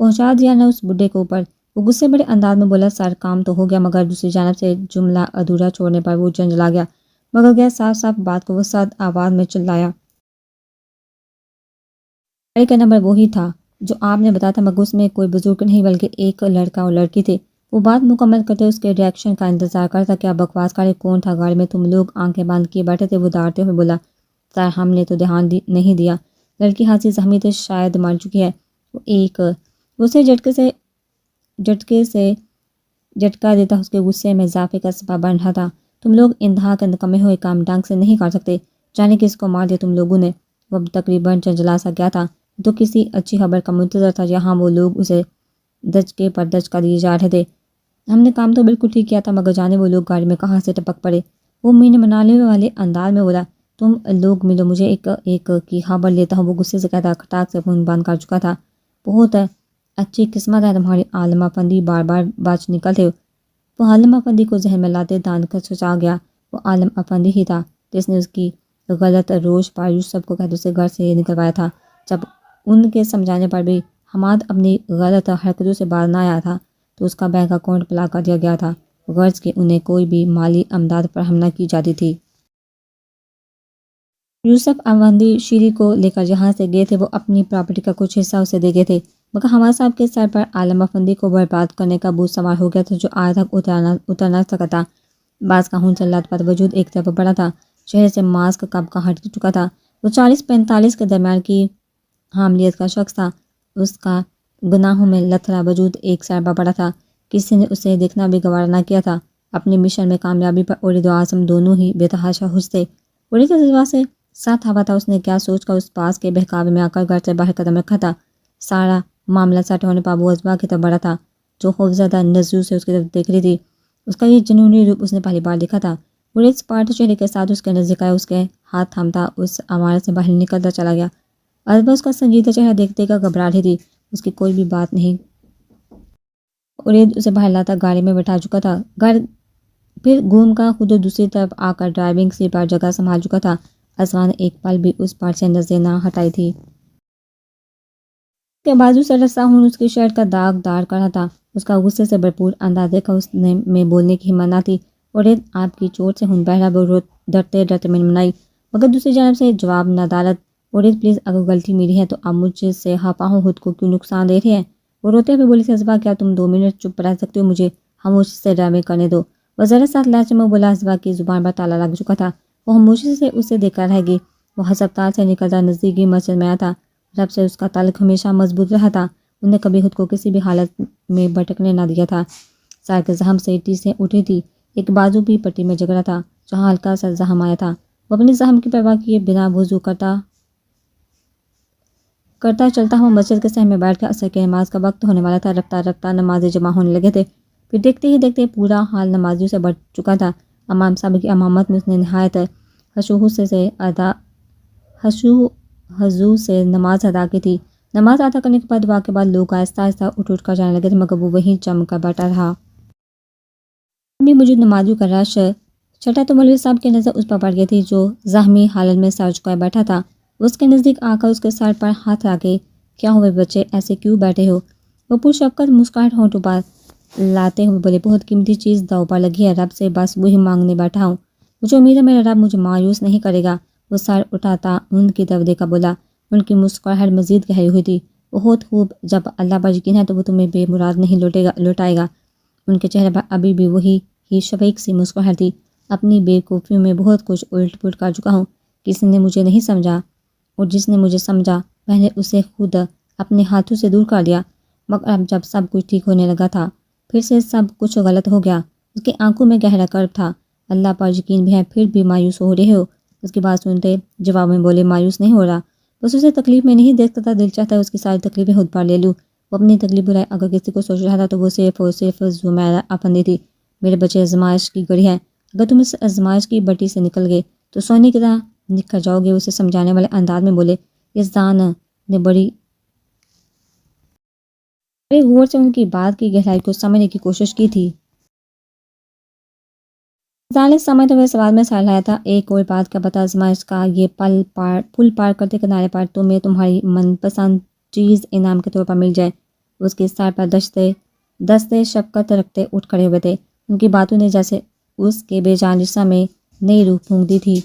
پہنچا دیا نا اس بڈھے کے اوپر. وہ غصے بڑے انداز میں بولا. سر کام تو ہو گیا مگر دوسری جانب سے جملہ ادھورا چھوڑنے پر وہ جنجلا گیا. مگر گیا صاف صاف بات کو وہ سخت آواز میں چلایا. گاڑی کا نمبر وہی تھا جو آپ نے بتایا تھا مگر اس میں کوئی بزرگ نہیں بلکہ ایک لڑکا اور لڑکی تھے. وہ بات مکمل کرتے اس کے ریاکشن کا انتظار کرتا. کیا بکواس کرے کون تھا گاڑی میں؟ تم لوگ آنکھیں بند کیے بیٹھے تھے. وہ داڑتے ہوئے بولا. تاہم نے تو دھیان نہیں دیا. لڑکی ہاتھی زخمی تھی، شاید مر چکی ہے. وہ اسے جھٹکا دیتا اس کے غصے میں اضافے کا سبب بن رہا تھا. تم لوگ انتہا کے نکمے ہوئے کام ڈھنگ سے نہیں کر سکتے. جانے کس کو مار دیا تم لوگوں نے. وہ اب تقریباً چنچلا سا گیا تھا تو کسی اچھی خبر کا منتظر تھا. یہاں وہ لوگ اسے دھچکے پر دھچکا دیے جا رہے تھے. ہم نے کام تو بالکل ٹھیک کیا تھا، مگر جانے وہ لوگ گاڑی میں کہاں سے ٹپک پڑے. وہ مین منانے والے انداز میں بولا. تم لوگ ملو، مجھے ایک کی خبر لیتا ہوں. وہ غصے سے کہتا. کھٹاک سے فون بند کر چکا تھا. بہت اچھی قسمت ہے تمہاری عالم افندی، بار بار بچ نکلتے ہو. وہ عالم افندی کو ذہن میں لاتے دان کا چچا گیا. وہ عالم افندی ہی تھا جس نے اس کی غلط روش پر یوسف کو قیدوں سے گھر سے نکلوایا تھا. جب ان کے سمجھانے پر بھی حماد اپنی غلط حرکتوں سے باز نہ آیا تھا تو اس کا بینک اکاؤنٹ بلاک کر دیا گیا تھا، غرض کہ انہیں کوئی بھی مالی امداد فراہم نہ کی جاتی تھی. یوسف افندی شیری کو لے کر جہاں سے گئے تھے وہ اپنی پراپرٹی کا کچھ حصہ اسے دے گئے تھے، مگر حماد صاحب کے سر پر عالم افندی کو برباد کرنے کا بوجھ سوار ہو گیا تھا جو آج تک اتر نہ سکا تھا. بعض کا ہون چلات پر وجود ایک طرف بڑا تھا. شہر سے ماسک کب کا ہٹ چکا تھا. وہ 40-45 کے درمیان کی حاملیت کا شخص تھا. اس کا گناہوں میں لتھڑا وجود ایک سر پر بڑا تھا. کسی نے اسے دیکھنا بھی گوارا نہ کیا تھا. اپنے مشن میں کامیابی پر ارید و عزم دونوں ہی بے تحاشا خوش تھے. ارید کے جذبات سے ساتھ ہوا تھا. اس نے کیا سوچ کر اس پاس کے بہکاوے میں آ کر گھر سے باہر قدم رکھا تھا. سارا معاملہ سیٹ ہونے پر وہ ازبا کی طرف بڑھا تھا جو خوفزدہ نظروں سے اس کی طرف دیکھ رہی تھی. اس کا یہ جنونی روپ اس نے پہلی بار دیکھا تھا. ارید سپاٹ چہرے کے ساتھ اس کے نزدیک آیا، اس کے ہاتھ تھامتا اس عمارت سے باہر نکلتا چلا گیا. ازبا اس کا سنجیدہ چہرہ دیکھتے کا گھبرا رہی تھی. اس کی کوئی بھی بات نہیں. ارید اسے باہر لاتا گاڑی میں بٹھا چکا تھا. گھر پھر گھوم کر خود دوسری طرف آ کر ڈرائیونگ سیٹ پر جگہ سنبھال چکا تھا. ازبا نے ایک پل بھی اس پر سے نظریں نہ ہٹائی تھی. اس کے بازو سے رسا خون اس کی شرٹ کا داغ دار کر رہا تھا. اس کا غصے سے بھرپور انداز دیکھ کر اس میں بولنے کی ہمت نہ تھی. ارید آپ کی چوٹ سے خون بہہ رہا. وہ ڈرتے ڈرتے منمنائی، مگر دوسری جانب سے جواب ندالت. ارید پلیز، اگر غلطی میری ہے تو آپ مجھ سے ہاپاہوں خود کو کیوں نقصان دے رہے ہیں. وہ روتے ہوئے بولی تھی. ازبا کیا تم 2 منٹ چپ رہ سکتے ہو؟ مجھے خاموشی سے ڈرامے کرنے دو. وہ ذرا ساتھ لہجے میں بولا. ازبا کی زبان پر تالا لگ چکا تھا. وہ خاموشی سے اسے دیکھ کر رہ گئی. وہ ہسپتال سے نکلتا نزدیکی مسجد میں آیا تھا. رب سے اس کا تعلق ہمیشہ مضبوط رہا تھا. انہوں نے کبھی خود کو کسی بھی حالت میں بھٹکنے نہ دیا تھا. سر کے زخم سے ٹیسیں اٹھی تھی. ایک بازو بھی پٹی میں جگڑا تھا جہاں ہلکا سا زخم آیا تھا. وہ اپنی زخم کی پرواہ کیے بنا وضو کرتا چلتا ہوا مسجد کے صحن میں بیٹھ گیا. عصر کی نماز کا وقت ہونے والا تھا. رفتہ رفتہ نمازیں جمع ہونے لگے تھے. پھر دیکھتے ہی دیکھتے پورا حال نمازیوں سے بڑھ چکا تھا. امام صاحب کی امامت میں اس نے نہایت خضوع سے نماز ادا کی تھی. نماز ادا کرنے کے بعد دعا کے بعد لوگ آہستہ آہستہ اٹھ کر جانے لگے تھے، مگر وہ وہیں جم کر بیٹھا رہا. بھی موجود نمازیوں کا رش چھٹا تو مولوی صاحب کی نظر اس پر پڑ گئی تھی جو زخمی حالت میں سر جھکائے بیٹھا تھا. اس کے نزدیک آ کر اس کے سر پر ہاتھ رکھے. کیا ہوئے بچے، ایسے کیوں بیٹھے ہو؟ وہ پرشفقت مسکراہٹ ہونٹوں پر لاتے ہوئے بولے. بہت قیمتی چیز داؤ پر لگی ہے، رب سے بس وہی مانگنے بیٹھا ہوں. مجھے امید ہے میرا رب مجھے مایوس نہیں کرے گا. وہ سر اٹھاتا ان کی طرف دیکھا بولا. ان کی مسکراہٹ مزید گہری ہوئی تھی. بہت خوب، جب اللہ پر یقین ہے تو وہ تمہیں بے مراد نہیں لوٹائے گا. ان کے چہرے پر ابھی بھی وہی ہی شفیق سی مسکراہٹ تھی. اپنی بے وقوفیوں میں بہت کچھ الٹ پلٹ کر چکا ہوں. کسی نے مجھے نہیں سمجھا اور جس نے مجھے سمجھا میں نے اسے خود اپنے ہاتھوں سے دور کر دیا. مگر اب جب سب کچھ ٹھیک ہونے لگا تھا پھر سے سب کچھ غلط ہو گیا. اس کی آنکھوں میں گہرا کرب تھا. اللہ پر یقین بھی ہے پھر بھی مایوس ہو رہے ہو؟ اس کی بات سنتے جواب میں بولے. مایوس نہیں ہو رہا، بس اسے تکلیف میں نہیں دیکھتا تھا. دل چاہتا ہے اس کی ساری تکلیفیں خود پر لے لوں. وہ اپنی تکلیف بلائے اگر کسی کو سوچ رہا تھا تو وہ صرف اور صرف زمیرہ افندی تھی. میرے بچے آزمائش کی گڑی ہے، اگر تم اس آزمائش کی بٹی سے نکل گئے تو سونے کی طرح نکھر جاؤ گے. اسے سمجھانے والے انداز میں بولے. یزدان نے بڑی غور سے ان کی بات کی گہرائی کو سمجھنے کی کوشش کی تھی. ظالم سمجھتے ہوئے سوال میں سر لایا تھا. ایک اور بات کا پتہ، آزمائش کا یہ پل پار کرتے کنارے پر تمہیں تمہاری من پسند چیز انعام کے طور پر مل جائے. اس کے سر پر دستے شفقت رکھتے اٹھ کھڑے ہوئے تھے. ان کی باتوں نے جیسے اس کے بے جان جسم میں نئی روح پھونک دی تھی.